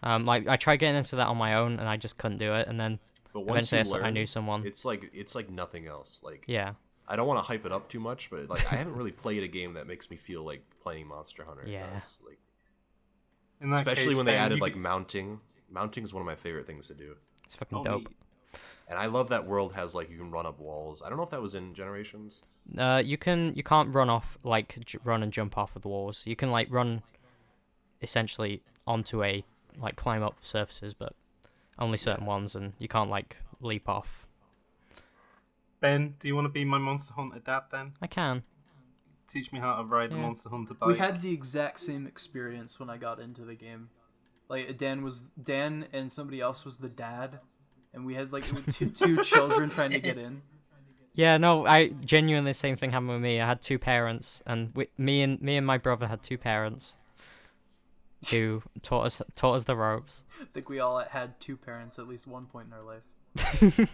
Like I tried getting into that on my own, and I just couldn't do it. And then But once eventually you I learn, knew someone. it's like nothing else. Like, Yeah. I don't want to hype it up too much, but like I haven't really played a game that makes me feel like playing Monster Hunter. Yeah. does. Like, In that especially case, when they Ben, added you like could- mounting. Mounting is one of my favorite things to do, It's fucking Oh, dope. neat. and I love that World has like you can run up walls. I don't know if that was in Generations. You can't run off like run and jump off of the walls. You can like run essentially onto like climb up surfaces, but only certain ones, and you can't like leap off. Ben, do you want to be my Monster Hunter dad then? I can. Teach me how to ride the Yeah. Monster Hunter bike. We had the exact same experience when I got into the game. Like Dan and somebody else was the dad, and we had like two children trying to get in. Yeah, no, I genuinely the same thing happened with me. I had 2 parents, and me and my brother had 2 parents who taught us the ropes. I think we all had 2 parents at least one point in our life.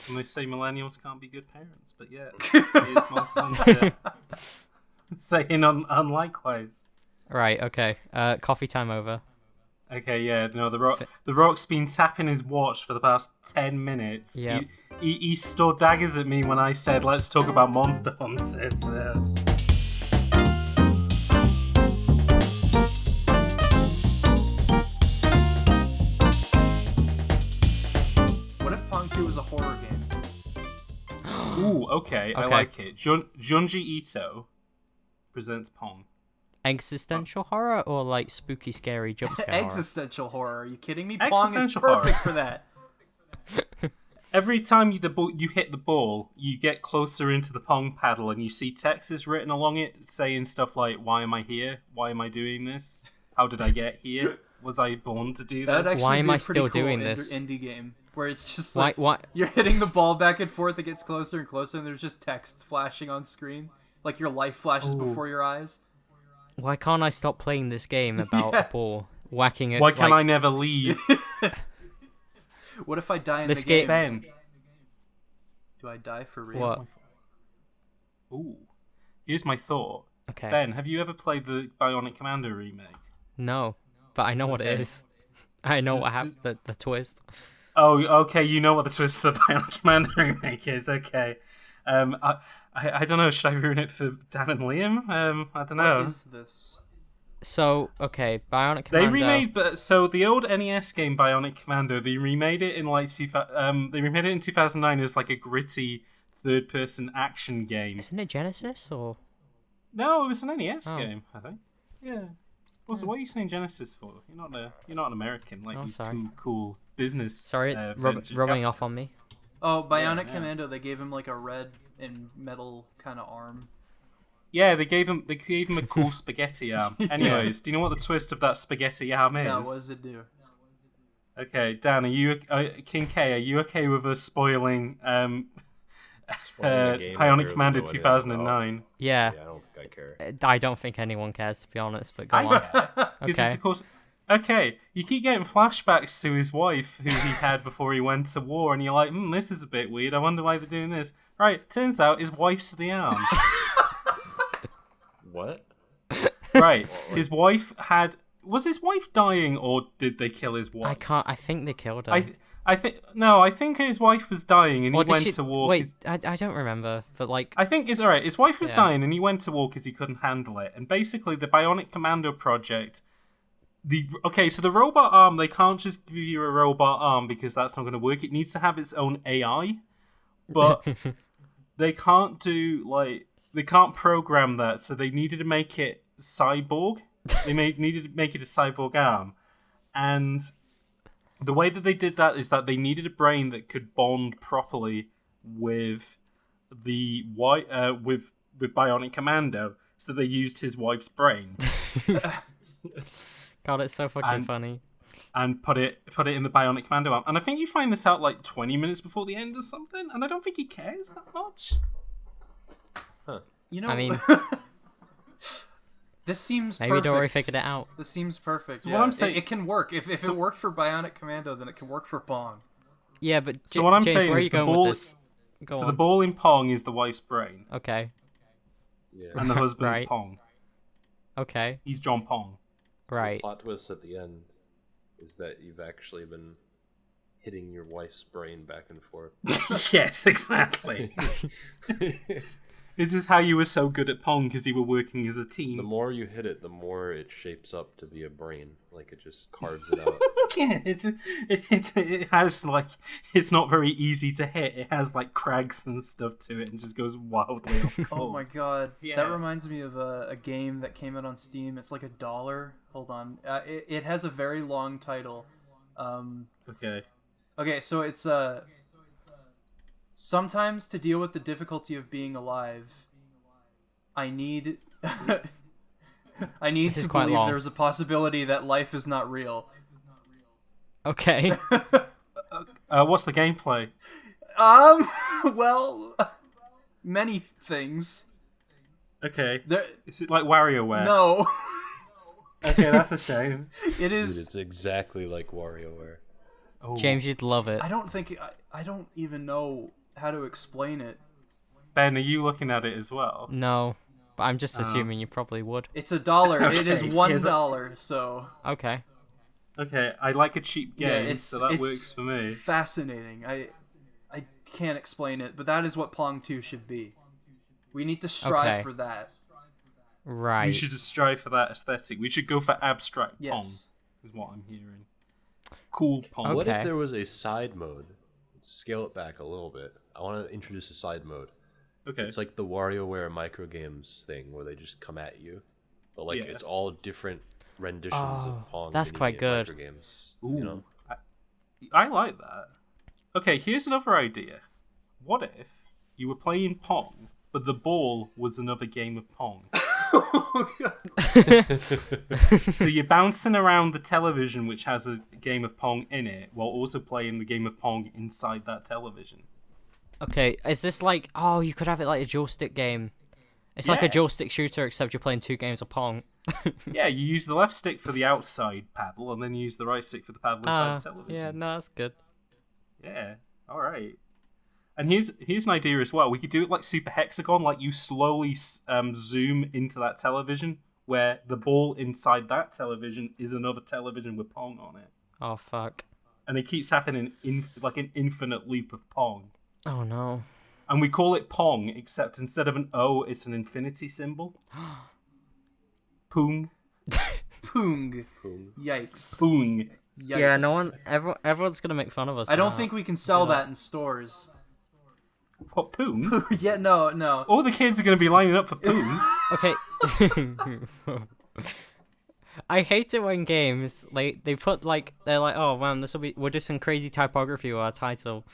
And they say millennials can't be good parents, but yeah, here's Monster Hunter saying unlikewise. Right. Okay. Coffee time over. Okay, yeah, no, the Rock's been tapping his watch for the past 10 minutes. Yeah. He stole daggers at me when I said, let's talk about Monster Hunters. What if Pong 2 was a horror game? Ooh, okay, I Okay. like it. Junji Ito presents Pong. Existential horror or like spooky, scary jump scare horror? Existential horror. Are you kidding me? Pong is Existential perfect horror. for that. Every time you hit the ball, you get closer into the Pong paddle and you see texts written along it saying stuff like, why am I here? Why am I doing this? How did I get here? Was I born to do That'd this? actually Why be am a I pretty still cool doing this? indie game where it's just Why? like Why? you're hitting the ball back and forth. It gets closer and closer, and there's just text flashing on screen, like your life flashes before your eyes. Why can't I stop playing this game about a ball whacking it? Why can like, I never leave? What if I die in This the game? Ben. Do I die for real? What? Ooh. Here's my thought. Okay. Ben, have you ever played the Bionic Commando remake? No, but I know what it Okay. is. I know what happened. The twist. Oh, okay, you know what the twist of the Bionic Commando remake is. Okay. I don't know. Should I ruin it for Dan and Liam? I don't know. What is this? So okay, Bionic They Commando. remade, so the old NES game Bionic Commando. They remade it in like they remade it in 2009 as like a gritty third-person action game. Isn't it Genesis or? No, it was an NES Oh. game, I think. Yeah. Also, what are you saying Genesis for? You're not an American like Oh, these sorry. two cool business. Sorry, venture rubbing off on me. capitalists. Oh, Bionic Yeah. Commando. They gave him like a red and metal kind of arm. Yeah, they gave him a cool spaghetti arm. Anyways, do you know what the twist of that spaghetti arm is? No, what does it do? Okay, Dan, KingK, are you okay with us spoiling Spoiling a game I Bionic barely Commando know anything 2009? Yeah. Yeah, I don't think I care. I don't think anyone cares, to be honest, but go on. Because Okay. it's, of course, okay, you keep getting flashbacks to his wife who he had before he went to war, and you're like, this is a bit weird. I wonder why they're doing this. Right, turns out his wife's the arm. What? Right, his wife had. Was his wife dying, or did they kill his wife? I think they killed her. I think his wife was dying, and he went to war. Wait, I don't remember, but like... I think it's alright. His wife was Yeah. dying, and he went to war because he couldn't handle it. And basically, the Bionic Commando project. So the robot arm, they can't just give you a robot arm because that's not going to work. It needs to have its own AI, but they can't they can't program that. So they needed to make it cyborg. Needed to make it a cyborg arm, and the way that they did that is that they needed a brain that could bond properly with the with Bionic Commando. So they used his wife's brain. God, it's so fucking And- funny. And put it in the Bionic Commando arm. And I think you find this out like 20 minutes before the end or something. And I don't think he cares that much. You know, I mean, this seems maybe perfect. Dory figured it out. This seems perfect. So yeah. what I'm saying- it can work. If it worked for Bionic Commando, then it can work for Pong. Yeah, but So what I'm James, saying where are is you the going ball- with this? Go So on. the ball in Pong is the wife's brain. Okay, Yeah. And the husband's Right. Pong. okay, He's John Pong. right. Plot twist at the end is that you've actually been hitting your wife's brain back and forth. Yes, exactly. It's just how you were so good at Pong because you were working as a The team. more you hit it, the more it shapes up to be a brain. Like it just carves it out. Yeah, it has like, it's not very easy to hit. It has like crags and stuff to it and just goes wildly off course. Oh my god, Yeah. that reminds me of a game that came out on Steam. It's like $1. Hold on, it has a very long title. Okay. Okay, so it's sometimes to deal with the difficulty of being alive, I need I need This is to quite believe long. there's a possibility that life is not real. Okay. What's the gameplay? Well, many things. Okay. There, Is it like WarioWare? no, Okay, that's a shame. it Dude, is. it's exactly like WarioWare. Oh. James, you'd love it. I don't think I don't even know how to explain it. Ben, are you looking at it as well? No, but I'm just assuming you probably would. It's $1. It is Okay, $1. So Okay. Okay, I like a cheap game, it's so that it's works for me. fascinating. I can't explain it, but that is what Pong 2 should be. We need to strive Okay. for that. Right. We should just strive for that aesthetic. We should go for abstract Pong, Yes. is what I'm hearing. Cool Pong. What Okay. if there was a side mode? Let's scale it back a little bit. I want to introduce a side mode. Okay. It's like the WarioWare microgames thing where they just come at you. But like Yeah. it's all different renditions Oh, of Pong. that's quite mini-game good. Microgames, Ooh, you know? I like that. Okay, here's another idea. What if you were playing Pong, but the ball was another game of Pong? So you're bouncing around the television, which has a game of Pong in it, while also playing the game of Pong inside that television. Okay, is this like... Oh, you could have it like a joystick game. It's like a Yeah. joystick shooter, except you're playing 2 games of Pong. Yeah, you use the left stick for the outside paddle, and then you use the right stick for the paddle inside the television. Yeah, no, that's good. Yeah, all right. And here's an idea as well. We could do it like Super Hexagon, like you slowly zoom into that television, where the ball inside that television is another television with Pong on it, Oh, fuck. and it keeps having an infinite loop of Pong. Oh, no. And we call it Pong, except instead of an O, it's an infinity symbol. Poong. Poong. Boom. Yikes. Poong. Yikes. Yeah, no one... Everyone's gonna make fun of us. I don't now. think we can sell that in stores. What, Poong? Yeah, no. All the kids are going to be lining up for Poong. Okay. I hate it when games like they put like they're like, oh man, we'll do some crazy typography with our title,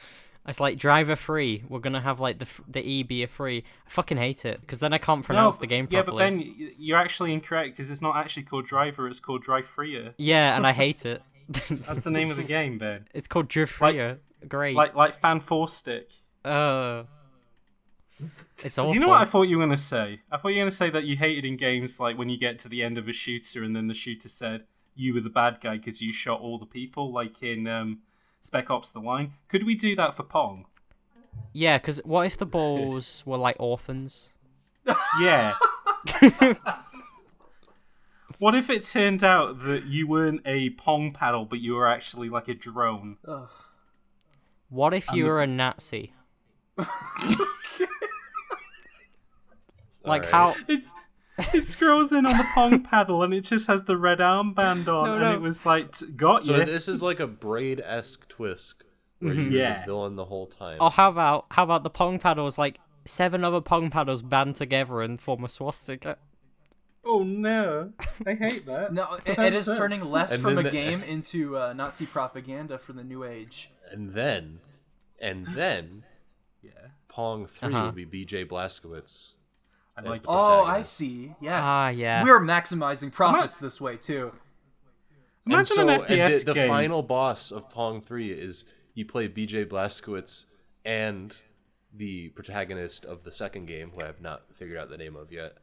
It's like driver free. We're gonna have like the E be a free. I fucking hate it because then I can't pronounce the game properly. Yeah, but Ben, you're actually incorrect because it's not actually called Driver. It's called Drive Freer. Yeah, and I hate it. That's the name of the game, Ben. It's called Drift Freer. Great. Like Fan 4 Stick. It's awful. Do you know what I thought you were going to say? I thought you were going to say that you hated in games like when you get to the end of a shooter and then the shooter said you were the bad guy because you shot all the people, like in Spec Ops The Line. Could we do that for Pong? Yeah, because what if the balls were like orphans? Yeah. What if it turned out that you weren't a Pong paddle, but you were actually like a drone? Ugh. What if you were a Nazi? Like how It scrolls in on the Pong paddle and it just has the red armband on, and it was like, got you. So this is like a Braid-esque twist where you're the villain the whole time. Or how about the Pong paddles, like 7 other Pong paddles band together and form a swastika? Oh no, I hate that. No, it is turning less from a game into Nazi propaganda for the new age. And then, Pong 3 will be BJ Blazkowicz. I like that. Oh, I see. Yes. Yeah. We're maximizing profits this way too. Imagine an FPS the game. final boss of Pong 3 is you play BJ Blazkowicz and the protagonist of the second game, who I have not figured out the name of yet,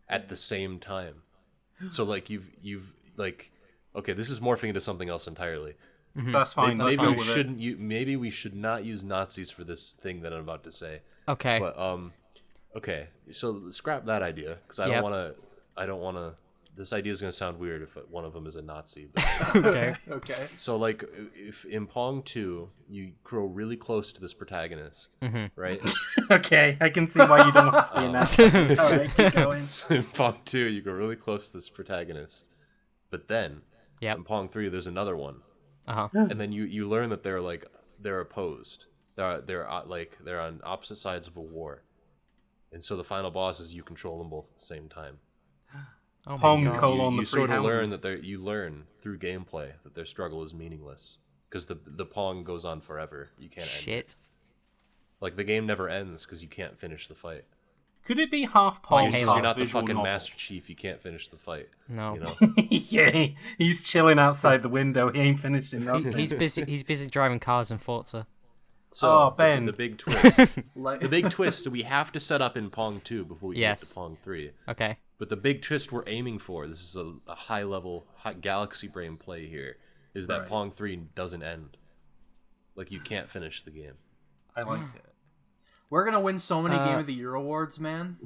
at the same time. So like you've like, okay, this is morphing into something else entirely. That's fine. Maybe we should not use Nazis for this thing that I'm about to say. Okay. But okay, so scrap that idea because I don't want to. This idea is going to sound weird if one of them is a Nazi. But Okay. Okay. so like, if in Pong 2 you grow really close to this protagonist, right? Okay, I can see why you don't want to be a Nazi. All right, keep going. In Pong 2 you go really close to this protagonist, but then Yep. in Pong 3 there's another one, Uh-huh. and then you learn that they're opposed. They're on opposite sides of a war. And so the final boss is you control them both at the same time. Oh my Pong God. colon You the three sort of learn houses. that you learn through gameplay that their struggle is meaningless because the Pong goes on forever. You can't end it. Shit. Like the game never ends because you can't finish the fight. Could it be half Pong? Halo. half You're not the visual fucking novel? Master Chief. You can't finish the fight. No. You know? Yeah, he's chilling outside the window. He ain't finishing nothing. He's busy driving cars in Forza. So Oh, Ben. the big twist. Like, The big twist. So we have to set up in Pong 2 before we get Yes. to Pong 3. Okay. But the big twist we're aiming for, this is a high level, galaxy brain play here, is that Right. Pong 3 doesn't end. Like you can't finish the game. I like it. we're gonna win so many Game of the Year awards, man.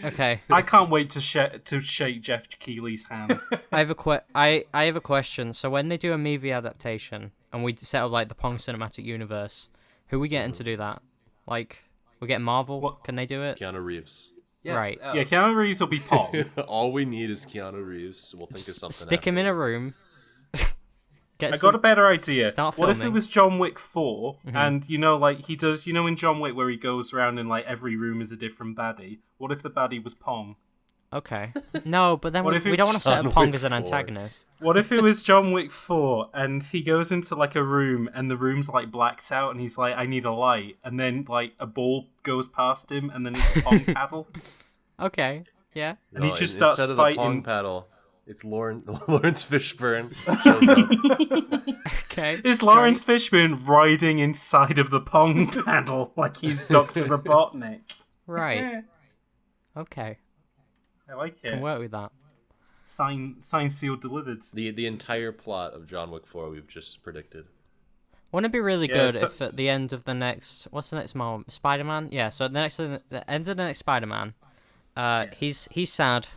Okay. I can't wait to shake Jeff Keighley's hand. I have a question. So when they do a movie adaptation and we set up like the Pong cinematic universe, who are we getting to do that? Like, we get Marvel. What? Can they do it? Keanu Reeves. Yes, Right. Yeah, Keanu Reeves will be Pong. All we need is Keanu Reeves. We'll think of something. Stick him in a afterwards. room. I got a better idea. Start What if it filming. was John Wick 4, and like he does, in John Wick where he goes around and like every room is a different baddie? What if the baddie was Pong? Okay. No, but then What we, if we it don't want to set John up Pong Wick as an 4? antagonist. What if it was John Wick 4 and he goes into like a room and the room's like blacked out and he's like, I need a light, and then like a ball goes past him and then it's a Pong paddle Okay. Yeah. and he just starts Instead of the Pong fighting. paddle, it's Lawrence Fishburne. shows up. Okay. Is Lawrence Fishburne riding inside of the Pong paddle like he's Dr. Robotnik? Right. Okay. I like Can it. work with that. Sign sealed delivered. The entire plot of John Wick 4 we've just predicted. Wouldn't it be really Yeah, good so- if at the end of the next, what's the next Marvel? Spider-Man? Yeah, so the end of the next Spider-Man, he's sad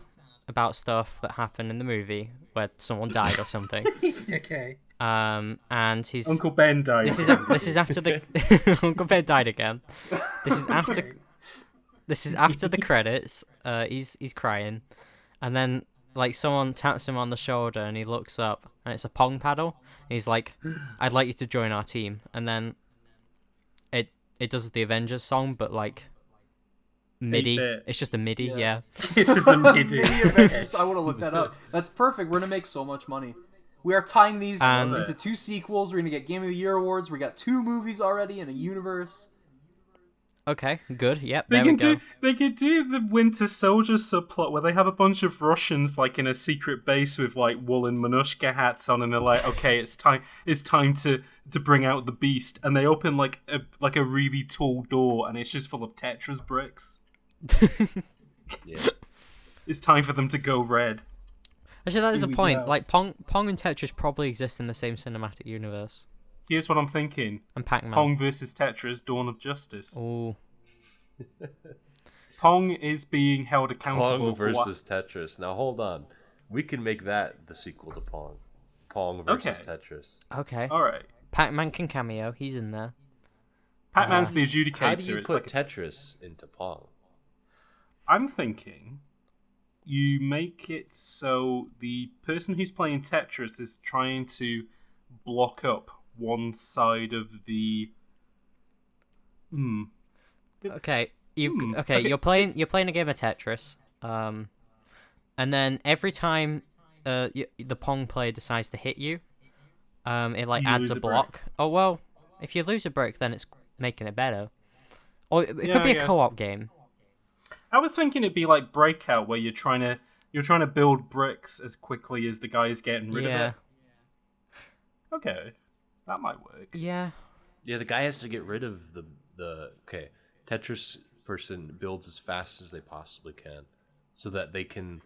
about stuff that happened in the movie where someone died or something. Okay. And he's Uncle Ben died. this is after the Uncle Ben died again. This is after the credits. He's crying, and then like someone taps him on the shoulder, and he looks up, and it's a Pong paddle. And he's like, "I'd like you to join our team." And then it does the Avengers song, but like MIDI. 8-bit. It's just a MIDI, yeah. It's just a MIDI. Avengers, I want to look that up. That's perfect. We're gonna make so much money. We are tying these And- into 2 sequels. We're gonna get Game of the Year awards. We got 2 movies already in a universe. Okay, good. Yep, They there we can go. do. They could do the Winter Soldier subplot where they have a bunch of Russians like in a secret base with like woolen Manushka hats on, and they're like, "Okay, it's time. It's time to bring out the beast." And they open like a really tall door, and it's just full of Tetris bricks. Yeah. It's time for them to go red. Actually, that is Here the we point. go. Like Pong and Tetris probably exist in the same cinematic universe. Here's what I'm thinking: And Pac-Man. Pong versus Tetris: Dawn of Justice. Ooh. Pong is being held accountable Pong for what? versus Tetris. Now hold on. We can make that the sequel to Pong. Pong versus Okay. Tetris. Okay. All right. Pac-Man can cameo. He's in there. Pac-Man's the adjudicator. How do you It's put like Tetris into Pong? I'm thinking you make it so the person who's playing Tetris is trying to block up one side of the. Okay. You're okay. You're playing a game of Tetris. And then every time the Pong player decides to hit you, it like You adds lose a a brick. block. Oh well, if you lose a brick, then it's making it better. Or it Yeah, could be I a guess. co-op game. I was thinking it'd be like Breakout, where you're trying to build bricks as quickly as the guy's getting rid Yeah. of it. Okay, that might work. Yeah. Yeah, the guy has to get rid of the okay. Tetris person builds as fast as they possibly can, so that they can.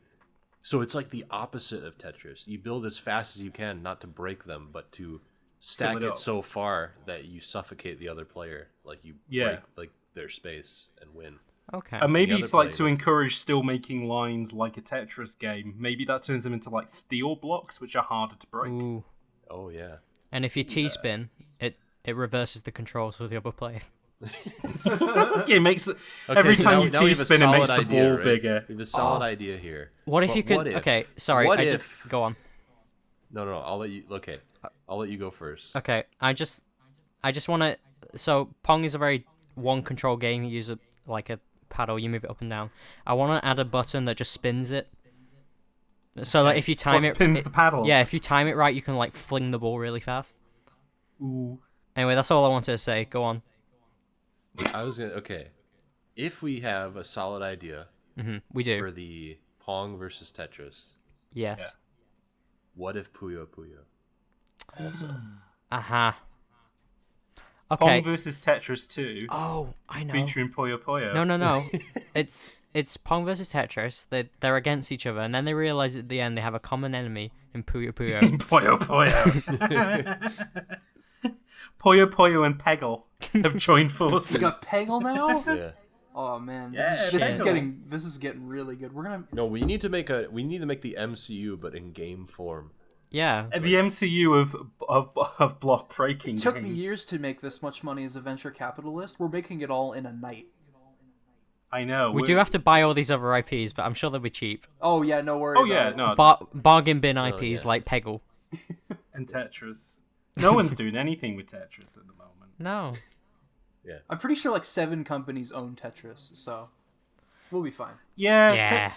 So it's like the opposite of Tetris. You build as fast as you can, not to break them, but to stack it it up. so far that you suffocate the other player, like you Yeah. break like their space and win. Okay. And maybe The it's other like to player. encourage still making lines like a Tetris game. Maybe that turns them into like steel blocks, which are harder to break. Ooh. Oh yeah. And if you T-spin, it reverses the controls for the other player. Yeah, it makes every so time now- you now we have a T-spin, it makes solid the idea, ball right? bigger. We have a solid idea here. What if But you could? what if- Okay, sorry. what I if- just go on. No, I'll let you. Okay, I'll let you go first. Okay, I just want to. So Pong is a very one control game. You use like a paddle. You move it up and down. I want to add a button that just spins it. So like if you time What it, spins the paddle? yeah, if you time it right, you can like fling the ball really fast. Ooh. Anyway, that's all I wanted to say. Go on. I was gonna. Okay, if we have a solid idea We do. for the Pong versus Tetris, Yes. what if Puyo Puyo? Also, Aha. Pong Okay. versus Tetris 2, Oh, I know. featuring Puyo Puyo. No. It's Pong versus Tetris. They're against each other, and then they realize at the end they have a common enemy in Puyo Puyo. Puyo Puyo. Puyo Puyo and Peggle have joined forces. We got Peggle now. yeah. Oh man, Yeah, this Peggle. is getting really good. We're gonna. No, we need to make the MCU, but in game form. Yeah. And the MCU of block breaking. It took me games. years to make this much money as a venture capitalist. We're making it all in a night. I know. We do have to buy all these other IPs, but I'm sure they'll be cheap. Oh yeah, no worry. Oh yeah, about it. no. Bargain bin IPs yeah. like Peggle. And Tetris. No one's doing anything with Tetris at the moment. No. I'm pretty sure like 7 companies own Tetris, so we'll be fine. Yeah. Yeah.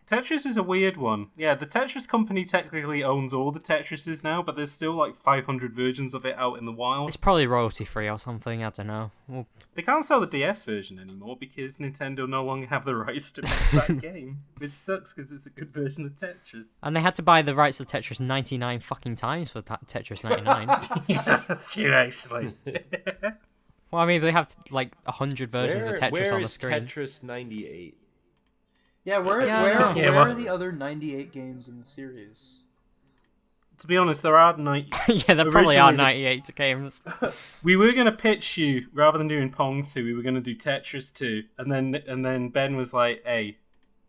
Tetris is a weird one. Yeah, the Tetris company technically owns all the Tetrises now, but there's still like 500 versions of it out in the wild. It's probably royalty free or something. I don't know. Well, They can't sell the DS version anymore because Nintendo no longer have the rights to make that game, which sucks because it's a good version of Tetris. and they had to buy the rights to Tetris 99 fucking times for Tetris 99. Yeah, that's true actually. Well, I mean, they have like 100 versions of Tetris where on the is screen. Tetris 98? Yeah, where Yeah, where, no. Yeah, where well- are the other 98 games in the series? To be honest, there are Yeah, there probably are Originally 98 games. We were gonna pitch you rather than doing Pong 2, we were gonna do Tetris 2, and then Ben was like, "Hey,"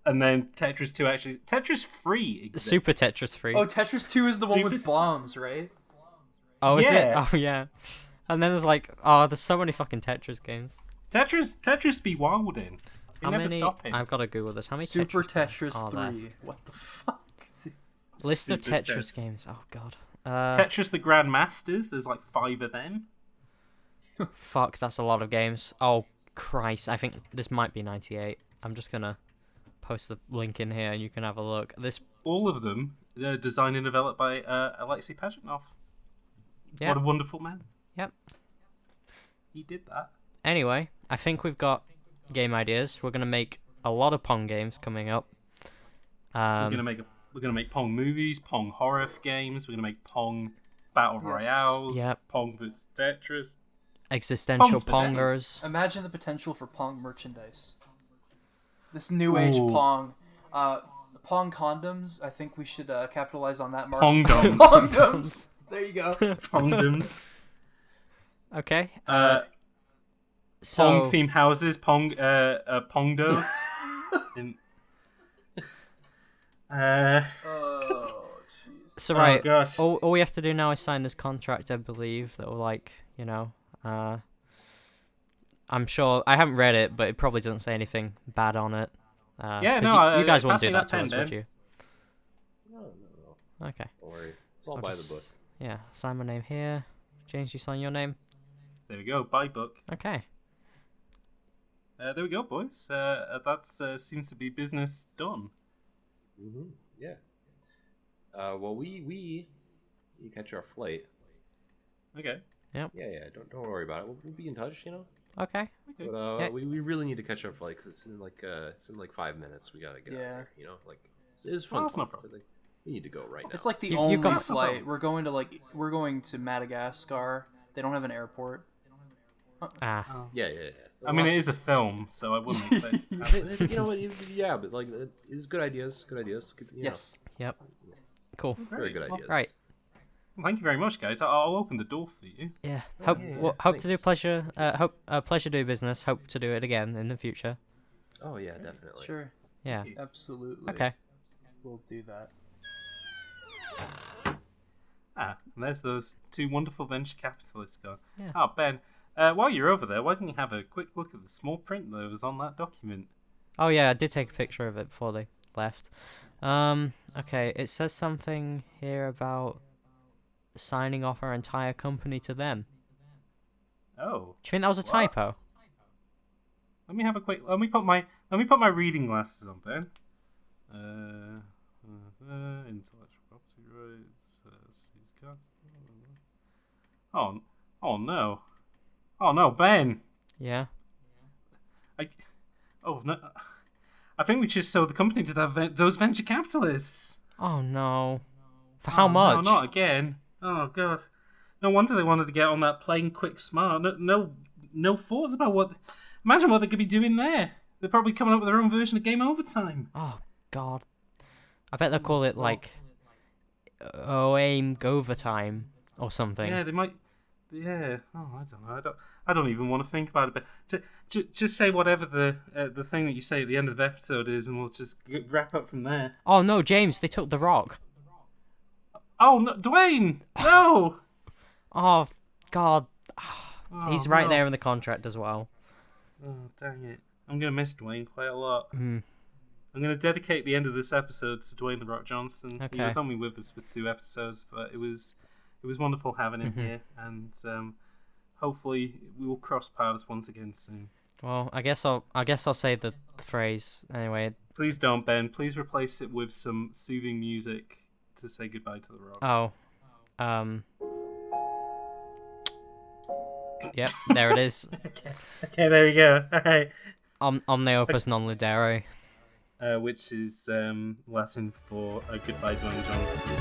and then Tetris 2 actually Tetris 3 exists. Super Tetris 3. Oh, Tetris 2 is the one with Super- bombs, right? Oh, is it? yeah. Oh, yeah. And then there's like, oh, there's so many fucking Tetris games. Tetris be wilding. You How never many? stopping. I've got to Google this. How many Super Tetris Tetris are there? 3. What the fuck? List of Super Tetris games. Oh god. Tetris the Grandmasters. There's like 5 of them. Fuck, that's a lot of games. Oh Christ, I think this might be 98. I'm just gonna post the link in here and you can have a look. This all of them designed and developed by Alexei Pajitnov. Yeah. What a wonderful man. Yep. He did that. Anyway, I think we've got game ideas. We're gonna make a lot of Pong games coming up. We're gonna make Pong movies, Pong horror games. We're gonna make Pong battle royales. Yep. Pong vs Tetris. Existential Pong's Pongers. Imagine the potential for Pong merchandise. This new age Pong. Pong condoms. I think we should capitalize on that market. Pongdoms. Pongdoms. There you go. Pongdoms. Okay. So Pong theme houses. Pongdos. In, Oh, jeez. so right. gosh. All we have to do now is sign this contract, I believe. That will I'm sure I haven't read it, but it probably doesn't say anything bad on it. Yeah, 'cause no, you guys won't pass do me that that to us, pen, would Ben. you? No. Okay. Don't worry. It's all I'll by just- the book. Yeah, sign my name here. James, you sign your name. There we go. Buy book. Okay. There we go, boys. That seems to be business done. Mm-hmm. Yeah. Well, we catch our flight. Okay. Yeah. Don't worry about it. We'll be in touch. Okay. Okay. But Yeah. we really need to catch our flight because it's in like 5 minutes. We gotta get out of here. It's fun. that's no talk, problem. but, we need to go right now. It's like the You only come- flight. We're going to Madagascar. They don't have an airport. Ah. yeah. I mean, it is a film, so I wouldn't expect it to happen. You know what? Yeah, but like, it's good ideas. Good ideas. Good, Yes. Yep. Cool. Very good ideas. Right. Well, thank you very much, guys. I'll open the door for you. Yeah. Hope To do pleasure. Pleasure do business. Hope to do it again in the future. Oh yeah, definitely. Sure. Yeah. Absolutely. Okay. We'll do that. And there's those two wonderful venture capitalists gone. Yeah. Oh, Ben, while you're over there, why didn't you have a quick look at the small print that was on that document? Oh yeah, I did take a picture of it before they left. Okay, it says something here about signing off our entire company to them. Oh. Do you think that was a typo? Let me have a quick. Let me put my reading glasses on, Ben. Intellectual property rights. Oh no. Oh no, Ben. Yeah. No. I think we just sold the company to those venture capitalists. Oh no. For how much? No, not again. Oh god. No wonder they wanted to get on that plane quick smart. No thoughts about what. Imagine what they could be doing there. They're probably coming up with their own version of Game Overtime. Oh god. I bet they'll call it like OAIM Overtime or something. Yeah, they might. Yeah. Oh, I don't know. I don't even want to think about it. But just say whatever the thing that you say at the end of the episode is, and we'll just wrap up from there. Oh no, James, they took the rock. Oh no, Dwayne! No. Oh god. Oh, He's right no. there in the contract as well. Oh dang it! I'm gonna miss Dwayne quite a lot. Mm. I'm gonna dedicate the end of this episode to Dwayne the Rock Johnson. Okay. He was only with us for 2 episodes, but it was wonderful having him Mm-hmm. here, and hopefully we will cross paths once again soon. Well, I guess I'll say the phrase anyway. Please don't, Ben. Please replace it with some soothing music to say goodbye to the Rock. Oh. Yep, there it is. Okay, there you go. All right. Omne opus non ludere. Which is Latin for goodbye, Dwayne Johnson.